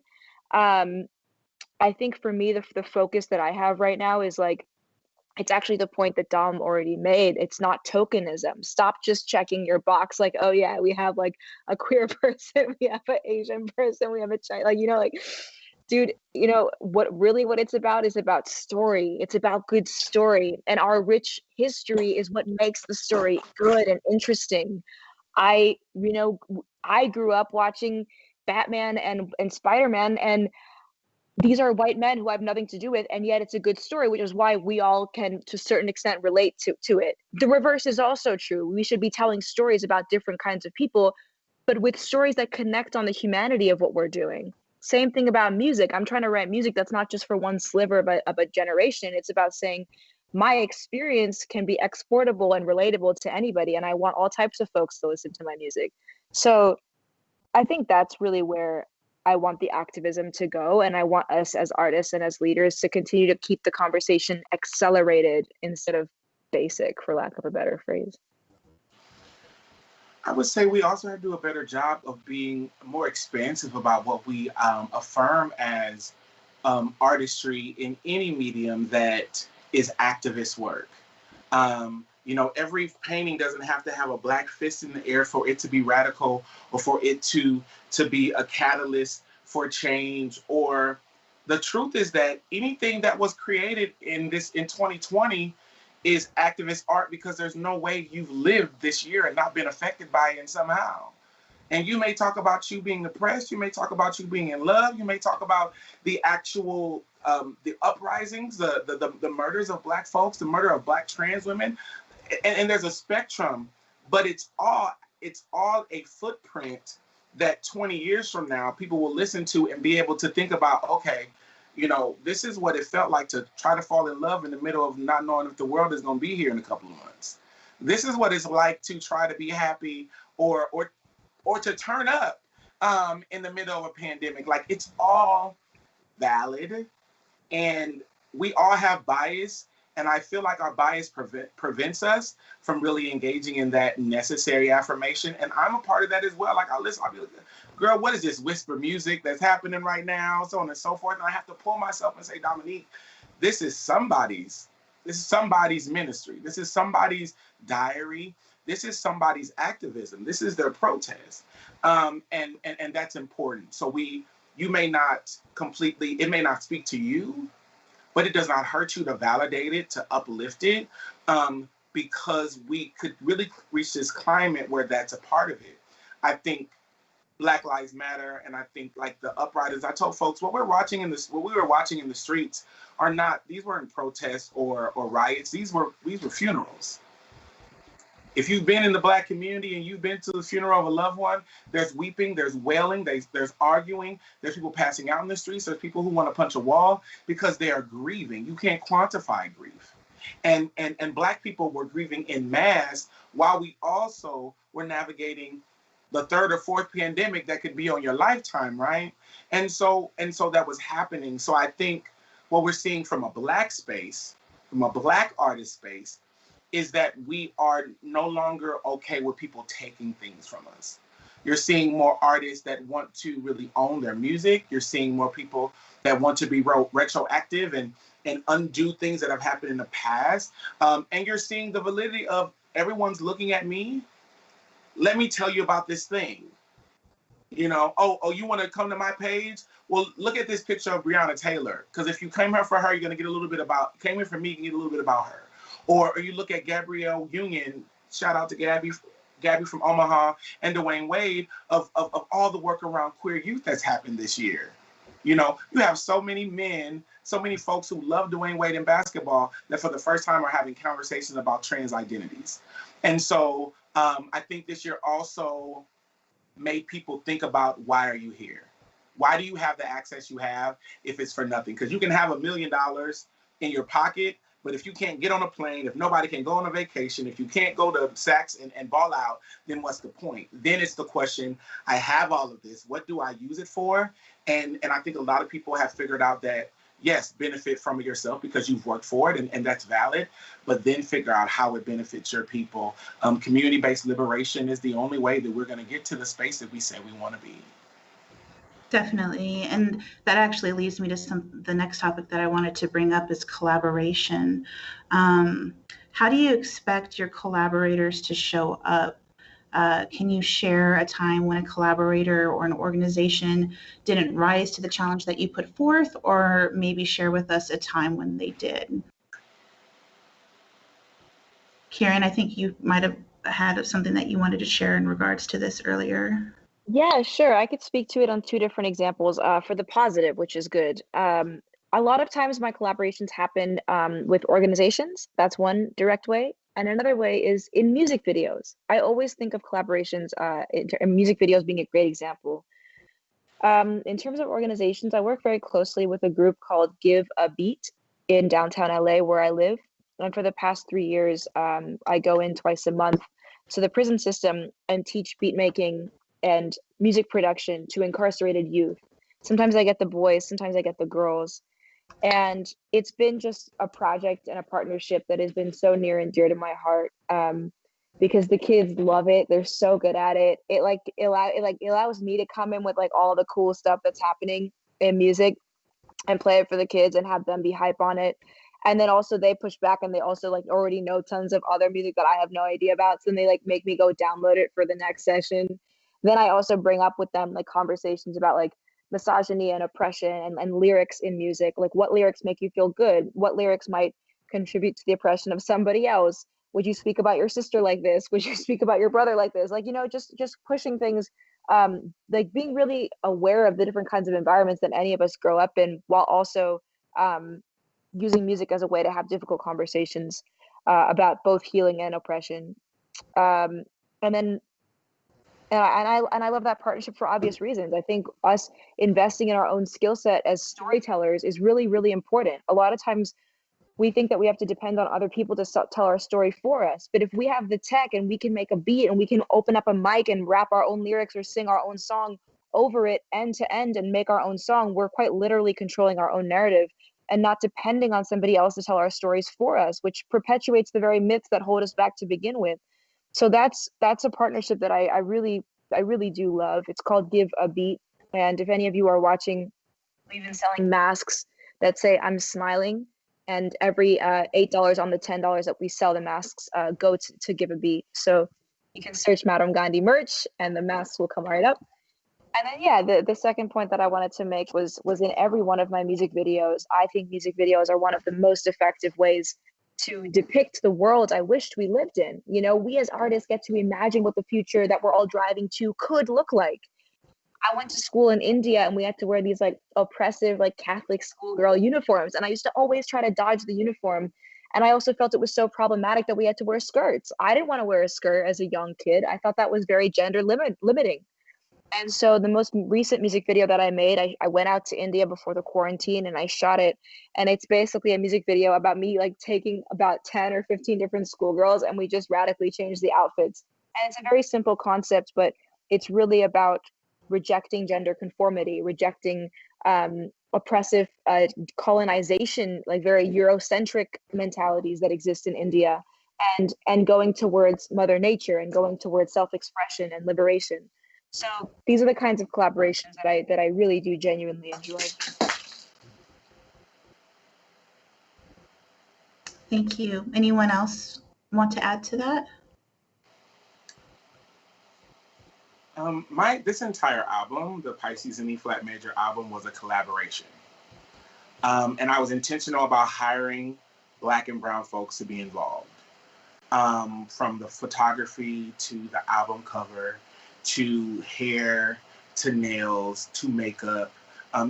I think for me, the focus that I have right now is like, it's actually the point that Dom already made. It's not tokenism. Stop just checking your box like, oh yeah, we have like a queer person, we have an Asian person, we have a Chinese, like, you know, like, dude, you know, what it's about is about story. It's about good story. And our rich history is what makes the story good and interesting. I grew up watching Batman and Spider-Man, and these are white men who I have nothing to do with, and yet it's a good story, which is why we all can, to a certain extent, relate to it. The reverse is also true. We should be telling stories about different kinds of people, but with stories that connect on the humanity of what we're doing. Same thing about music. I'm trying to write music that's not just for one sliver of a generation. It's about saying my experience can be exportable and relatable to anybody, and I want all types of folks to listen to my music. So I think that's really where I want the activism to go, and I want us as artists and as leaders to continue to keep the conversation accelerated instead of basic, for lack of a better phrase. I would say we also have to do a better job of being more expansive about what we affirm as artistry in any medium that is activist work. You know, every painting doesn't have to have a black fist in the air for it to be radical, or for it to be a catalyst for change. Or the truth is that anything that was created in 2020 is activist art, because there's no way you've lived this year and not been affected by it somehow. And you may talk about you being depressed, you may talk about you being in love, you may talk about the actual the uprisings, the murders of Black folks, the murder of Black trans women, and there's a spectrum, but it's all a footprint that 20 years from now people will listen to and be able to think about, okay, you know, this is what it felt like to try to fall in love in the middle of not knowing if the world is going to be here in a couple of months. This is what it's like to try to be happy or to turn up in the middle of a pandemic. Like, it's all valid, and we all have bias. And I feel like our bias prevents us from really engaging in that necessary affirmation. And I'm a part of that as well. Like, I'll be like, girl, what is this whisper music that's happening right now? So on and so forth. And I have to pull myself and say, Dominique, this is somebody's ministry. This is somebody's diary. This is somebody's activism. This is their protest. And that's important. So you may not completely, it may not speak to you, but it does not hurt you to validate it, to uplift it, because we could really reach this climate where that's a part of it. I think Black Lives Matter, and I think like the uprisings, I told folks what we were watching in the streets these weren't protests or riots, these were funerals. If you've been in the Black community and you've been to the funeral of a loved one, there's weeping, there's wailing, there's arguing, there's people passing out in the streets, there's people who want to punch a wall because they are grieving. You can't quantify grief. And Black people were grieving in mass while we also were navigating the third or fourth pandemic that could be on your lifetime, right? And so that was happening. So I think what we're seeing from a Black space, from a Black artist space, is that we are no longer okay with people taking things from us. You're seeing more artists that want to really own their music. You're seeing more people that want to be retroactive and undo things that have happened in the past. And you're seeing the validity of everyone's looking at me. Let me tell you about this thing. You know, oh, you want to come to my page? Well, look at this picture of Breonna Taylor. Because if you came here for her, you're going to get a little bit about, came here for me, you can get a little bit about her. Or you look at Gabrielle Union, shout out to Gabby from Omaha, and Dwayne Wade, of all the work around queer youth that's happened this year. You know, you have so many men, so many folks who love Dwayne Wade in basketball that for the first time are having conversations about trans identities. And so I think this year also made people think about, why are you here? Why do you have the access you have if it's for nothing? Because you can have $1 million in your pocket But if you can't get on a plane, if nobody can go on a vacation, if you can't go to Saks and ball out, then what's the point? Then it's the question, I have all of this. What do I use it for? And I think a lot of people have figured out that, yes, benefit from it yourself because you've worked for it, and that's valid, but then figure out how it benefits your people. Community-based liberation is the only way that we're going to get to the space that we say we want to be. Definitely. And that actually leads me to the next topic that I wanted to bring up is collaboration. How do you expect your collaborators to show up? Can you share a time when a collaborator or an organization didn't rise to the challenge that you put forth, or maybe share with us a time when they did? Kiran, I think you might have had something that you wanted to share in regards to this earlier. Yeah, sure. I could speak to it on two different examples. For the positive, which is good. A lot of times my collaborations happen with organizations. That's one direct way. And another way is in music videos. I always think of collaborations in music videos being a great example. In terms of organizations, I work very closely with a group called Give a Beat in downtown LA where I live. And for the past 3 years, I go in twice a month to the prison system and teach beat making and music production to incarcerated youth. Sometimes I get the boys, sometimes I get the girls. And it's been just a project and a partnership that has been so near and dear to my heart, because the kids love it. They're so good at it. It allows me to come in with like all the cool stuff that's happening in music and play it for the kids and have them be hype on it. And then also they push back and they also like already know tons of other music that I have no idea about. So then they like make me go download it for the next session. Then I also bring up with them like conversations about like misogyny and oppression and lyrics in music. Like what lyrics make you feel good? What lyrics might contribute to the oppression of somebody else? Would you speak about your sister like this? Would you speak about your brother like this? Like, you know, just pushing things, like being really aware of the different kinds of environments that any of us grow up in, while also using music as a way to have difficult conversations about both healing and oppression. And then I love that partnership for obvious reasons. I think us investing in our own skill set as storytellers is really, really important. A lot of times we think that we have to depend on other people to tell our story for us. But if we have the tech and we can make a beat and we can open up a mic and rap our own lyrics or sing our own song over it end to end and make our own song, we're quite literally controlling our own narrative and not depending on somebody else to tell our stories for us, which perpetuates the very myths that hold us back to begin with. So that's a partnership that I really do love. It's called Give a Beat. And if any of you are watching, we've been selling masks that say I'm smiling. And every $8 on the $10 that we sell the masks go to Give a Beat. So you can search Madam Gandhi merch and the masks will come right up. And then, yeah, the second point that I wanted to make was in every one of my music videos. I think music videos are one of the most effective ways to depict the world I wished we lived in. You know, we as artists get to imagine what the future that we're all driving to could look like. I went to school in India and we had to wear these like oppressive, like Catholic schoolgirl uniforms. And I used to always try to dodge the uniform. And I also felt it was so problematic that we had to wear skirts. I didn't want to wear a skirt as a young kid. I thought that was very gender limiting. And so the most recent music video that I made, I went out to India before the quarantine and I shot it. And it's basically a music video about me like taking about 10 or 15 different schoolgirls and we just radically changed the outfits. And it's a very simple concept, but it's really about rejecting gender conformity, rejecting oppressive colonization, like very Eurocentric mentalities that exist in India, and going towards Mother Nature and going towards self-expression and liberation. So these are the kinds of collaborations that I really do genuinely enjoy. Thank you. Anyone else want to add to that? This entire album, the Pisces in E flat major album, was a collaboration. And I was intentional about hiring Black and brown folks to be involved. From the photography to the album cover, to hair, to nails, to makeup.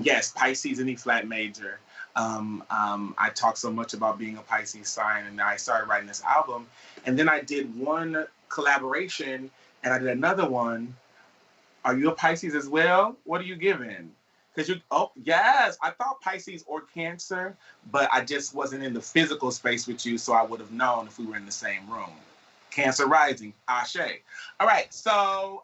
Yes, Pisces in E flat major. I talk so much about being a Pisces sign, and I started writing this album. And then I did one collaboration, and I did another one. Are you a Pisces as well? What are you giving? Because yes, I thought Pisces or Cancer, but I just wasn't in the physical space with you, so I would have known if we were in the same room. Cancer rising, Ashe. All right, so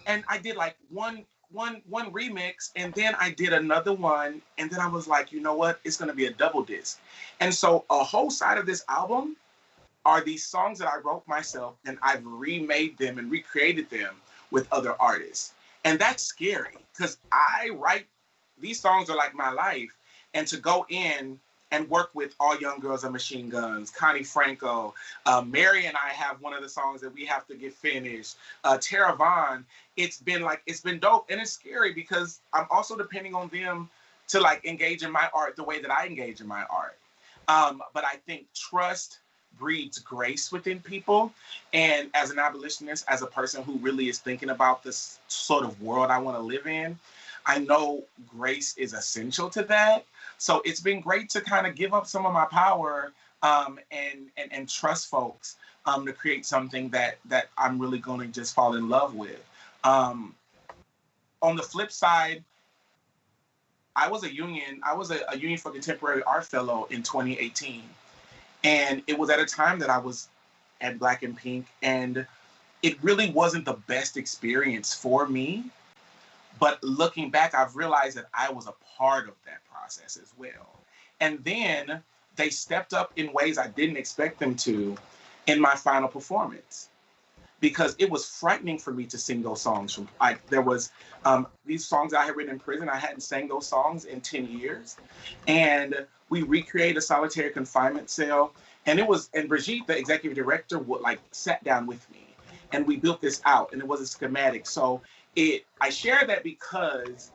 and I did like one remix, and then I did another one, and then I was like, you know what? It's gonna be a double disc, and so a whole side of this album are these songs that I wrote myself, and I've remade them and recreated them with other artists. And that's scary because I write, these songs are like my life. And to go in and work with All Young Girls and Machine Guns, Connie Franco, Mary and I have one of the songs that we have to get finished, Tara Vaughn, it's been dope. And it's scary because I'm also depending on them to like engage in my art the way that I engage in my art. But I think trust breeds grace within people. And as an abolitionist, as a person who really is thinking about this sort of world I want to live in, I know grace is essential to that. So it's been great to kind of give up some of my power and trust folks to create something that I'm really going to just fall in love with. On the flip side, I was a Union for Contemporary Art Fellow in 2018. And it was at a time that I was at Black and Pink, and it really wasn't the best experience for me. But looking back, I've realized that I was a part of that process as well. And then they stepped up in ways I didn't expect them to in my final performance. Because it was frightening for me to sing those songs. There was these songs I had written in prison. I hadn't sang those songs in 10 years. And we recreated a solitary confinement cell. And Brigitte, the executive director, sat down with me. And we built this out. And it was a schematic. So I share that because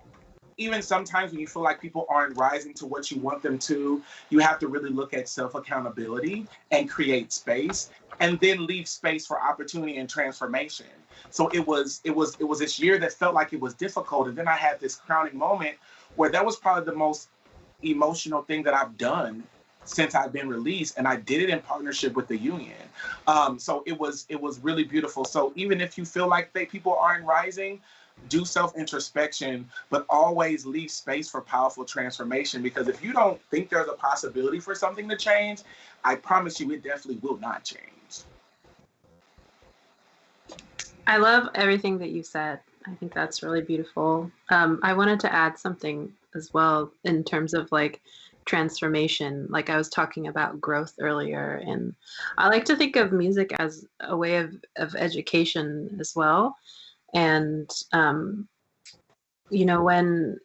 even sometimes when you feel like people aren't rising to what you want them to, you have to really look at self-accountability and create space, and then leave space for opportunity and transformation. So it was this year that felt like it was difficult, and then I had this crowning moment where that was probably the most emotional thing that I've done since I've been released, and I did it in partnership with the union. So it was really beautiful. So even if you feel like people aren't rising, do self-introspection, but always leave space for powerful transformation, because if you don't think there's a possibility for something to change, I promise you it definitely will not change. I love everything that you said. I think that's really beautiful. I wanted to add something as well in terms of like transformation. Like I was talking about growth earlier, and I like to think of music as a way of education as well. And you know, when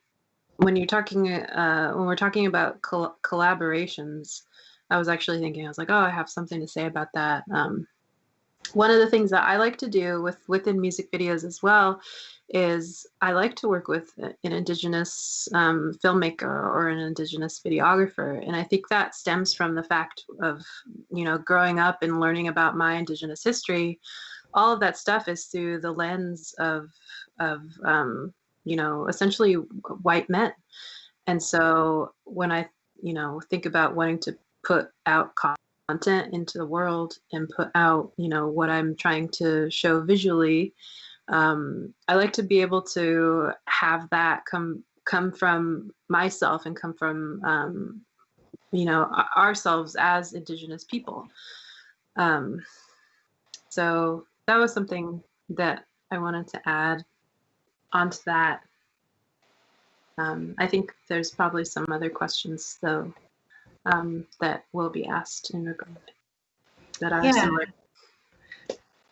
you're talking when we're talking about collaborations, I was actually thinking, I was like, oh, I have something to say about that. One of the things that I like to do within music videos as well is I like to work with an Indigenous filmmaker or an Indigenous videographer. And I think that stems from the fact of, you know, growing up and learning about my Indigenous history. All of that stuff is through the lens of you know, essentially white men. And so when I, you know, think about wanting to put out content into the world and put out, you know, what I'm trying to show visually, I like to be able to have that come from myself and come from, you know, ourselves as Indigenous people. So that was something that I wanted to add onto that. I think there's probably some other questions though that will be asked in regard that are similar.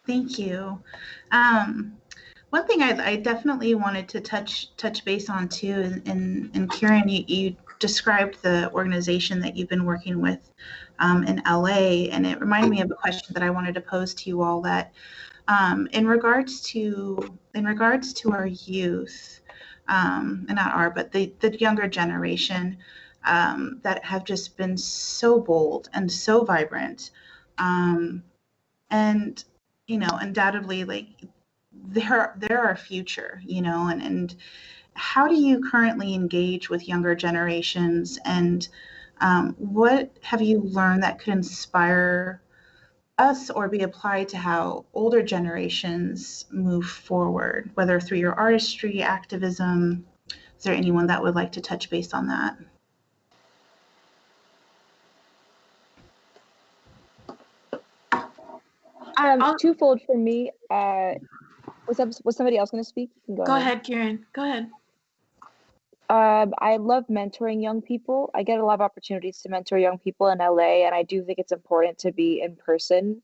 Thank you. One thing I definitely wanted to touch base on too, and Kiran, you described the organization that you've been working with in LA, and it reminded me of a question that I wanted to pose to you all, that in regards to our youth, and not our, but the younger generation that have just been so bold and so vibrant, and you know, undoubtedly, like they're our future, you know, and how do you currently engage with younger generations, and what have you learned that could inspire us or be applied to how older generations move forward, whether through your artistry, activism, Is there anyone that would like to touch base on that? Twofold for me. Was somebody else going to speak? Go ahead, Kiran. Go ahead. I love mentoring young people. I get a lot of opportunities to mentor young people in LA, and I do think it's important to be in person.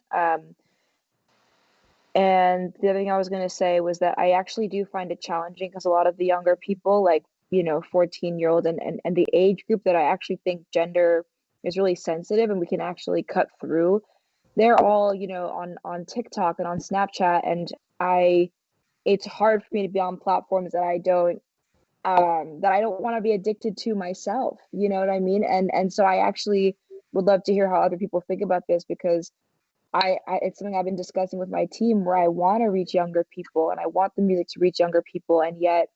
And the other thing I was going to say was that I actually do find it challenging because a lot of the younger people, like, 14-year-old and the age group that I actually think gender is really sensitive and we can actually cut through, they're all, on TikTok and on Snapchat. And it's hard for me to be on platforms that I don't want to be addicted to myself. You know what I mean? And so I actually would love to hear how other people think about this, because it's something I've been discussing with my team, where I want to reach younger people and I want the music to reach younger people. And yet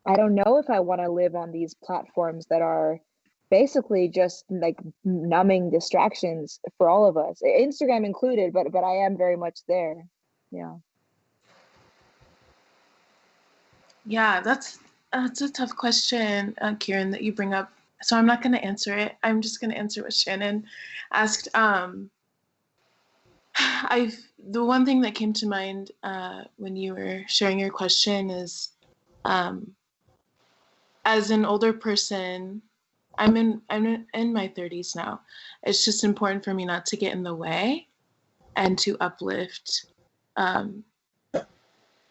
I don't know if I want to live on these platforms that are basically just like numbing distractions for all of us, Instagram included, but I am very much there. Yeah. Yeah, that's a tough question, Kiran, that you bring up. So I'm not going to answer it. I'm just going to answer what Shannon asked. The one thing that came to mind when you were sharing your question is, as an older person, I'm in my 30s now. It's just important for me not to get in the way and to uplift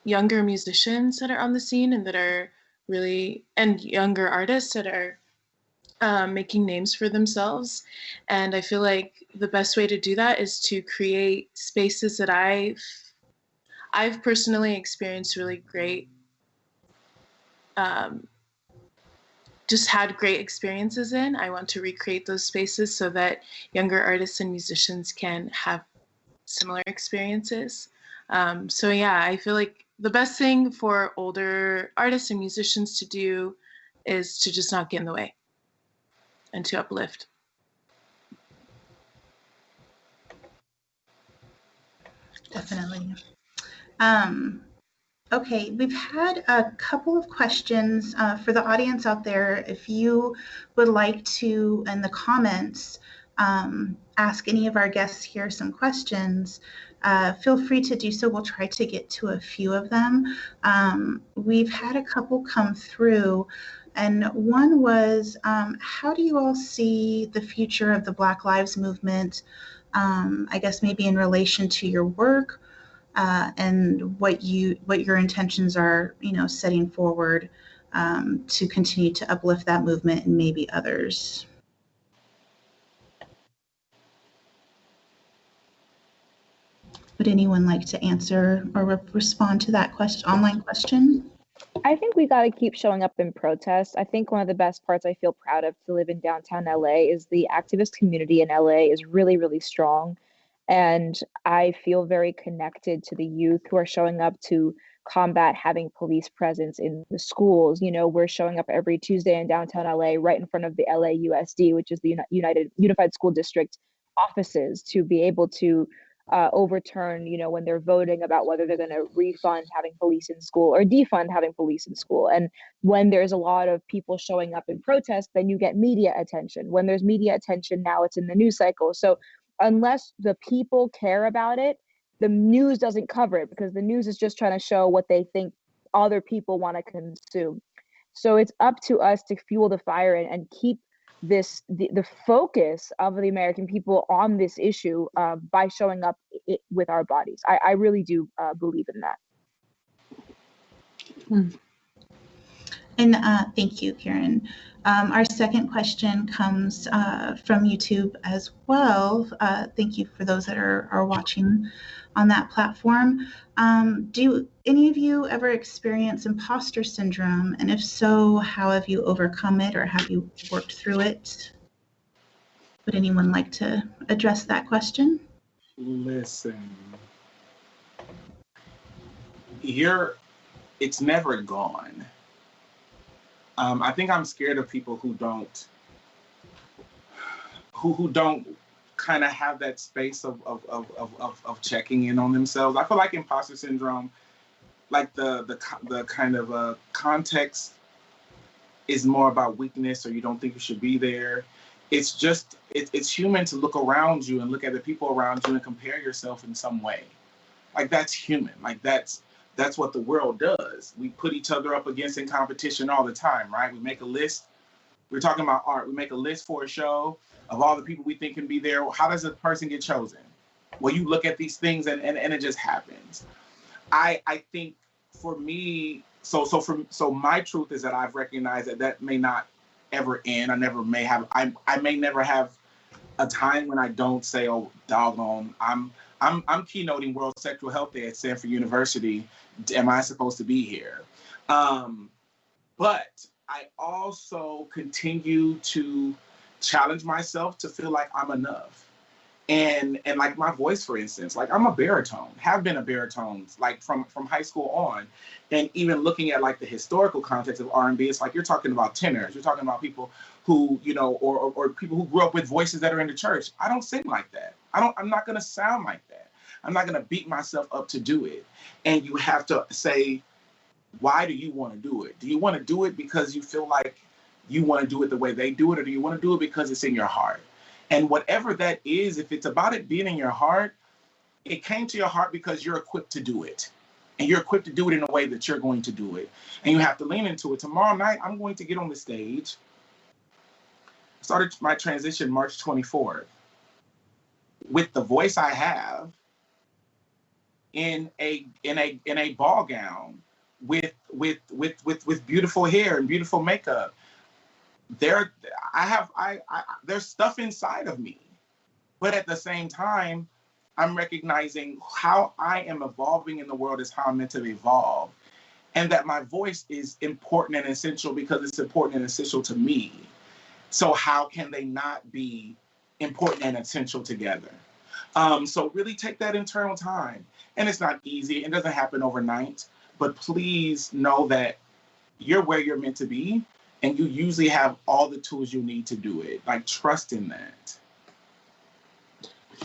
younger musicians that are on the scene and that are really, and younger artists that are making names for themselves. And I feel like the best way to do that is to create spaces that I've personally experienced really great, just had great experiences in. I want to recreate those spaces so that younger artists and musicians can have similar experiences. So yeah, I feel like the best thing for older artists and musicians to do is to just not get in the way and to uplift. Definitely. Okay, we've had a couple of questions for the audience out there. If you would like to, in the comments, ask any of our guests here some questions, feel free to do so. We'll try to get to a few of them. We've had a couple come through, and one was, how do you all see the future of the Black Lives Movement, I guess maybe in relation to your work, and what your intentions are, setting forward to continue to uplift that movement and maybe others. Would anyone like to answer or respond to that online question? I think we got to keep showing up in protest. I think one of the best parts I feel proud of to live in downtown LA is the activist community in LA is really, really strong. And I feel very connected to the youth who are showing up to combat having police presence in the schools. We're showing up every Tuesday in downtown LA, right in front of the LAUSD, which is the Unified School District offices, to be able to overturn, when they're voting about whether they're going to refund having police in school or defund having police in school. And when there's a lot of people showing up in protest, then you get media attention. When there's media attention, now it's in the news cycle. So unless the people care about it, the news doesn't cover it, because the news is just trying to show what they think other people want to consume. So it's up to us to fuel the fire and keep the focus of the American people on this issue by showing up with our bodies. I really do believe in that. And thank you, Kiran. Our second question comes from YouTube as well. Thank you for those that are watching on that platform. Do any of you ever experience imposter syndrome? And if so, how have you overcome it, or have you worked through it? Would anyone like to address that question? Listen, it's never gone. I think I'm scared of people who don't kind of have that space of checking in on themselves. I feel like imposter syndrome, like the kind of context is more about weakness or you don't think you should be there. It's just, it's human to look around you and look at the people around you and compare yourself in some way. Like, that's human. Like, that's what the world does. We put each other up against in competition all the time, right? We make a list. We're talking about art. We make a list for a show of all the people we think can be there. How does a person get chosen? Well, you look at these things and it just happens. I think for me, so my truth is that I've recognized that may not ever end. I may never have a time when I don't say, oh, doggone, I'm keynoting World Sexual Health Day at Stanford University. Am I supposed to be here? But I also continue to challenge myself to feel like I'm enough. And like my voice, for instance, like I'm a baritone, have been a baritone, like from high school on. And even looking at like the historical context of R&B, it's like you're talking about tenors, you're talking about people who, you know, or people who grew up with voices that are in the church. I don't sing like that. I'm not gonna sound like that. I'm not gonna beat myself up to do it. And you have to say, why do you want to do it? Do you want to do it because you feel like you want to do it the way they do it, or do you want to do it because it's in your heart? And whatever that is, if it's about it being in your heart, it came to your heart because you're equipped to do it. And you're equipped to do it in a way that you're going to do it. And you have to lean into it. Tomorrow night, I'm going to get on the stage. I started my transition March 24th with the voice I have in a ball gown with beautiful hair and beautiful makeup. There's stuff inside of me, but at the same time, I'm recognizing how I am evolving in the world is how I'm meant to evolve, and that my voice is important and essential because it's important and essential to me. So how can they not be important and essential together? So really take that internal time, and it's not easy. It doesn't happen overnight, but please know that you're where you're meant to be. And you usually have all the tools you need to do it. Like, trust in that.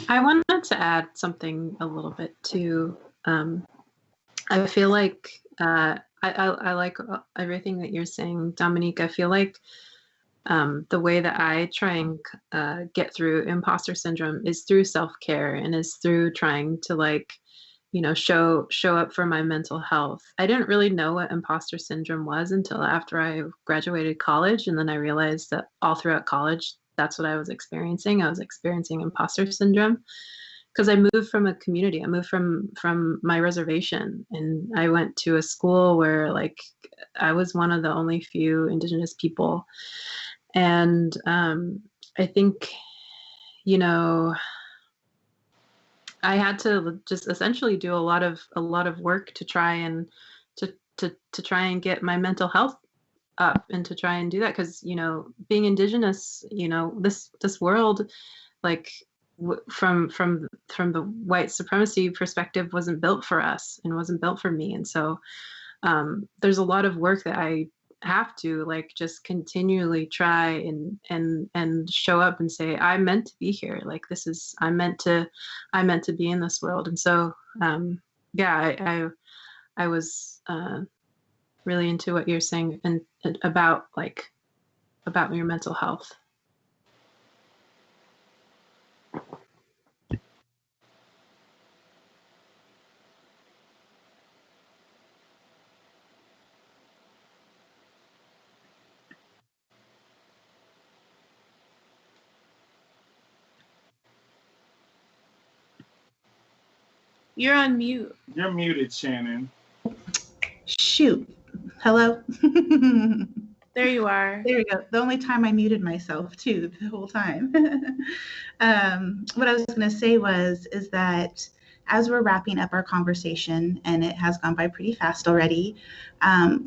I wanted to add something a little bit too. I feel like I like everything that you're saying, Dominique. I feel like the way that I try and get through imposter syndrome is through self-care and is through trying to, like, you know, show up for my mental health. I didn't really know what imposter syndrome was until after I graduated college. And then I realized that all throughout college, that's what I was experiencing. I was experiencing imposter syndrome because I moved from a community. I moved from my reservation, and I went to a school where, like, I was one of the only few Indigenous people. And I think, you know, I had to just essentially do a lot of work to try and to try and get my mental health up and to try and do that, because, you know, being Indigenous, you know, this world, like, from the white supremacy perspective, wasn't built for us and wasn't built for me. And so there's a lot of work that I have to, like, just continually try and show up and say, I'm meant to be here. Like, I'm meant to be in this world. And so yeah, I was really into what you're saying and about your mental health. You're on mute. You're muted, Shannon. Shoot. Hello? There you are. There you go. The only time I muted myself, too, the whole time. What I was going to say is that as we're wrapping up our conversation, and it has gone by pretty fast already,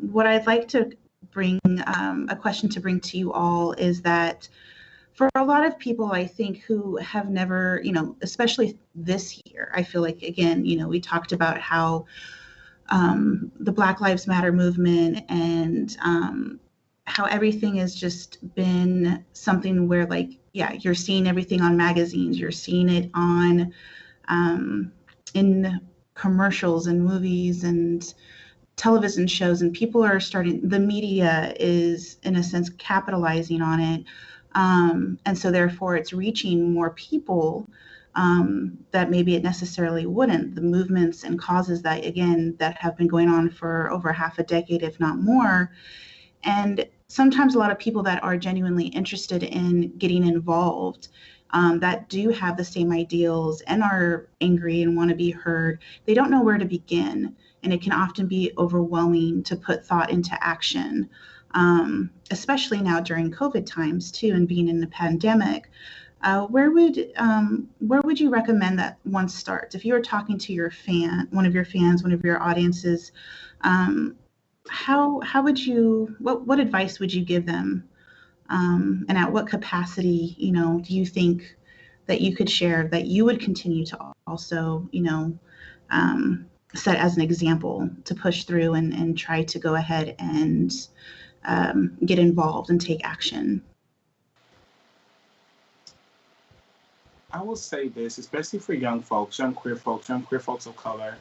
what I'd like to bring, a question to bring to you all is that for a lot of people, I think, who have never, you know, especially this year, I feel like, again, you know, we talked about how the Black Lives Matter movement and how everything has just been something where, like, yeah, you're seeing everything on magazines, you're seeing it on in commercials and movies and television shows, and people are the media is in a sense capitalizing on it. And so therefore it's reaching more people that maybe it necessarily wouldn't. The movements and causes that, again, that have been going on for over half a decade, if not more. And sometimes a lot of people that are genuinely interested in getting involved, that do have the same ideals and are angry and want to be heard, they don't know where to begin. And it can often be overwhelming to put thought into action, especially now during COVID times too, and being in the pandemic. Where would you recommend that one starts? If you were talking to your one of your fans, one of your audiences, how would you, what advice would you give them? And at what capacity, do you think that you could share that you would continue to also, set as an example to push through and try to go ahead and get involved and take action? I will say this, especially for young folks, young queer folks of color.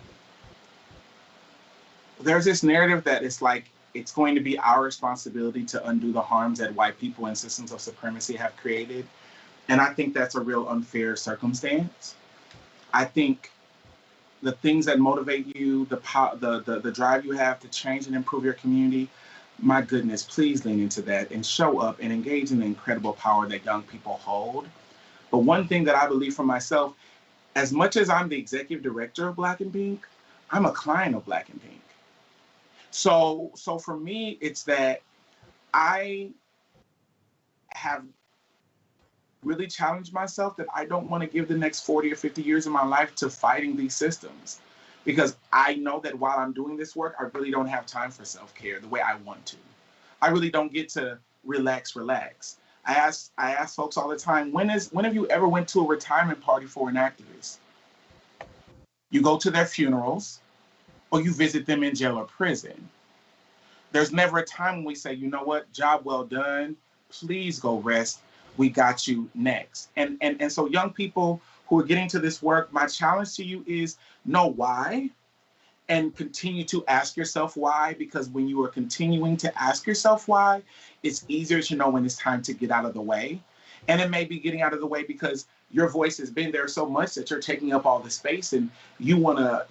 There's this narrative that it's like it's going to be our responsibility to undo the harms that white people and systems of supremacy have created. And I think that's a real unfair circumstance. I think the things that motivate you, the drive you have to change and improve your community, my goodness, please lean into that and show up and engage in the incredible power that young people hold. But one thing that I believe for myself, as much as I'm the executive director of Black and Pink, I'm a client of Black and Pink. So for me, it's that I have really challenged myself that I don't want to give the next 40 or 50 years of my life to fighting these systems, because I know that while I'm doing this work, I really don't have time for self-care the way I want to. I really don't get to relax. I ask folks all the time, when have you ever went to a retirement party for an activist? You go to their funerals or you visit them in jail or prison. There's never a time when we say, you know what, job well done, please go rest. We got you next. And so young people who are getting to this work, my challenge to you is know why and continue to ask yourself why, because when you are continuing to ask yourself why, it's easier to know when it's time to get out of the way. And it may be getting out of the way because your voice has been there so much that you're taking up all the space, and you wanna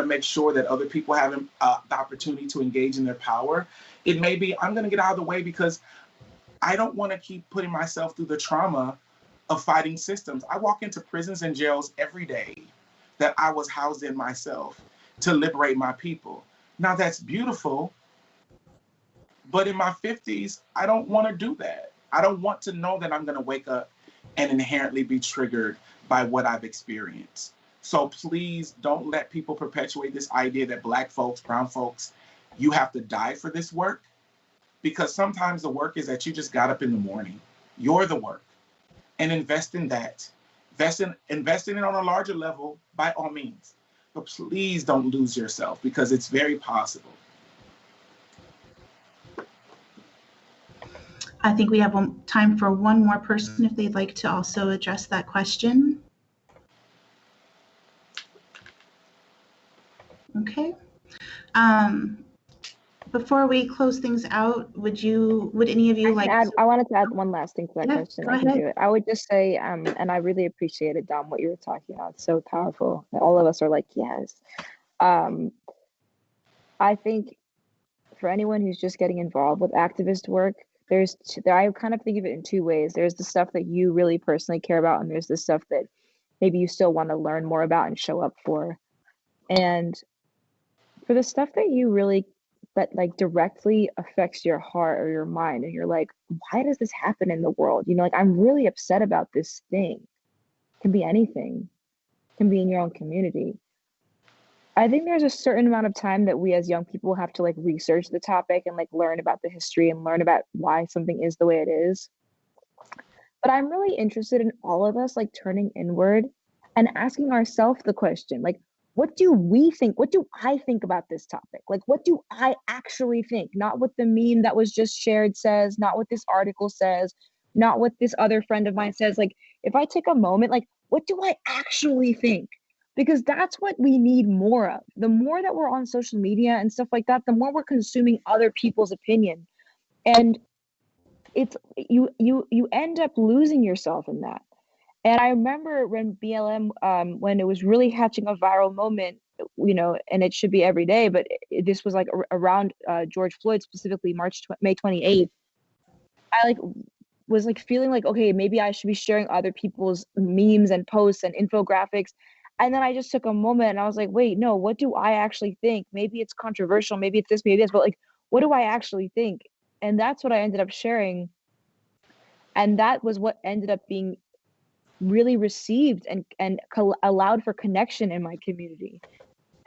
make sure that other people have the opportunity to engage in their power. It may be, I'm gonna get out of the way because I don't wanna keep putting myself through the trauma of fighting systems. I walk into prisons and jails every day that I was housed in myself to liberate my people. Now that's beautiful, but in my 50s, I don't want to do that. I don't want to know that I'm going to wake up and inherently be triggered by what I've experienced. So please don't let people perpetuate this idea that Black folks, brown folks, you have to die for this work, because sometimes the work is that you just got up in the morning. You're the work, and invest in that. Invest in it on a larger level by all means. But please don't lose yourself, because it's very possible. I think we have time for one more person if they'd like to also address that question. Okay. Before we close things out, would any of you like to... I wanted to add one last thing to that question. Go ahead. Do it. I would just say, and I really appreciate it, Dom, what you were talking about. It's so powerful. All of us are like, yes. I think for anyone who's just getting involved with activist work, I kind of think of it in two ways. There's the stuff that you really personally care about, and there's the stuff that maybe you still want to learn more about and show up for. And for the stuff that you really, that like directly affects your heart or your mind, and you're like, why does this happen in the world? Like, I'm really upset about this thing. It can be anything. It can be in your own community. I think there's a certain amount of time that we as young people have to like research the topic and like learn about the history and learn about why something is the way it is. But I'm really interested in all of us like turning inward and asking ourselves the question, like, what do we think? What do I think about this topic? Like, what do I actually think? Not what the meme that was just shared says, not what this article says, not what this other friend of mine says. Like, if I take a moment, like, what do I actually think? because that's what we need more of. The more that we're on social media and stuff like that, the more we're consuming other people's opinion. And it's you end up losing yourself in that. And I remember when BLM, when it was really catching a viral moment, you know, and it should be every day, but this was like around George Floyd, specifically May 28th. I like was like feeling like, okay, maybe I should be sharing other people's memes and posts and infographics. And then I just took a moment and I was like, wait, no, what do I actually think? Maybe it's controversial, maybe it's this, maybe this, but like, what do I actually think? And that's what I ended up sharing. And that was what ended up being really received and allowed for connection in my community.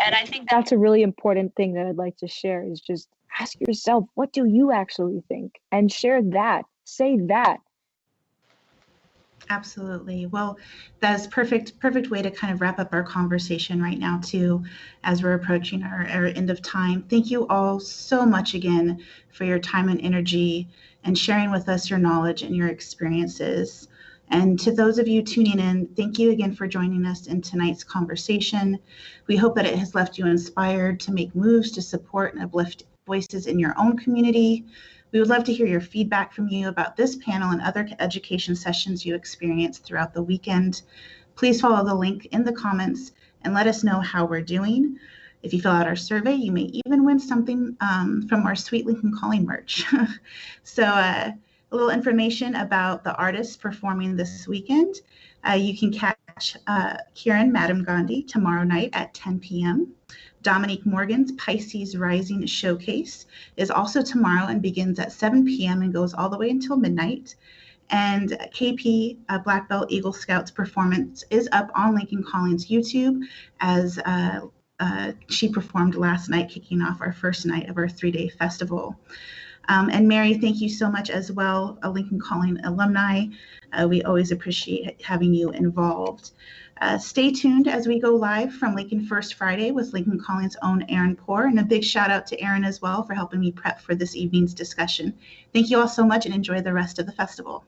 And I think that's a really important thing that I'd like to share, is just ask yourself, what do you actually think? And share that, say that. Absolutely. Well, that's perfect way to kind of wrap up our conversation right now too, as we're approaching our end of time. Thank you all so much again for your time and energy and sharing with us your knowledge and your experiences. And to those of you tuning in, thank you again for joining us in tonight's conversation. We hope that it has left you inspired to make moves to support and uplift voices in your own community. We would love to hear your feedback from you about this panel and other education sessions you experienced throughout the weekend. Please follow the link in the comments and let us know how we're doing. If you fill out our survey, you may even win something from our sweet Lincoln Calling merch. So a little information about the artists performing this weekend. You can catch Kiran Madam Gandhi tomorrow night at 10 p.m. Dominique Morgan's Pisces Rising Showcase is also tomorrow and begins at 7 p.m. and goes all the way until midnight. And KP, Black Belt Eagle Scouts performance, is up on Lincoln Calling's YouTube, as she performed last night, kicking off our first night of our 3-day festival. And Mary, thank you so much as well, a Lincoln Calling alumni. We always appreciate having you involved. Stay tuned as we go live from Lincoln First Friday with Lincoln Calling's own Aaron Poor, and a big shout out to Aaron as well for helping me prep for this evening's discussion. Thank you all so much and enjoy the rest of the festival.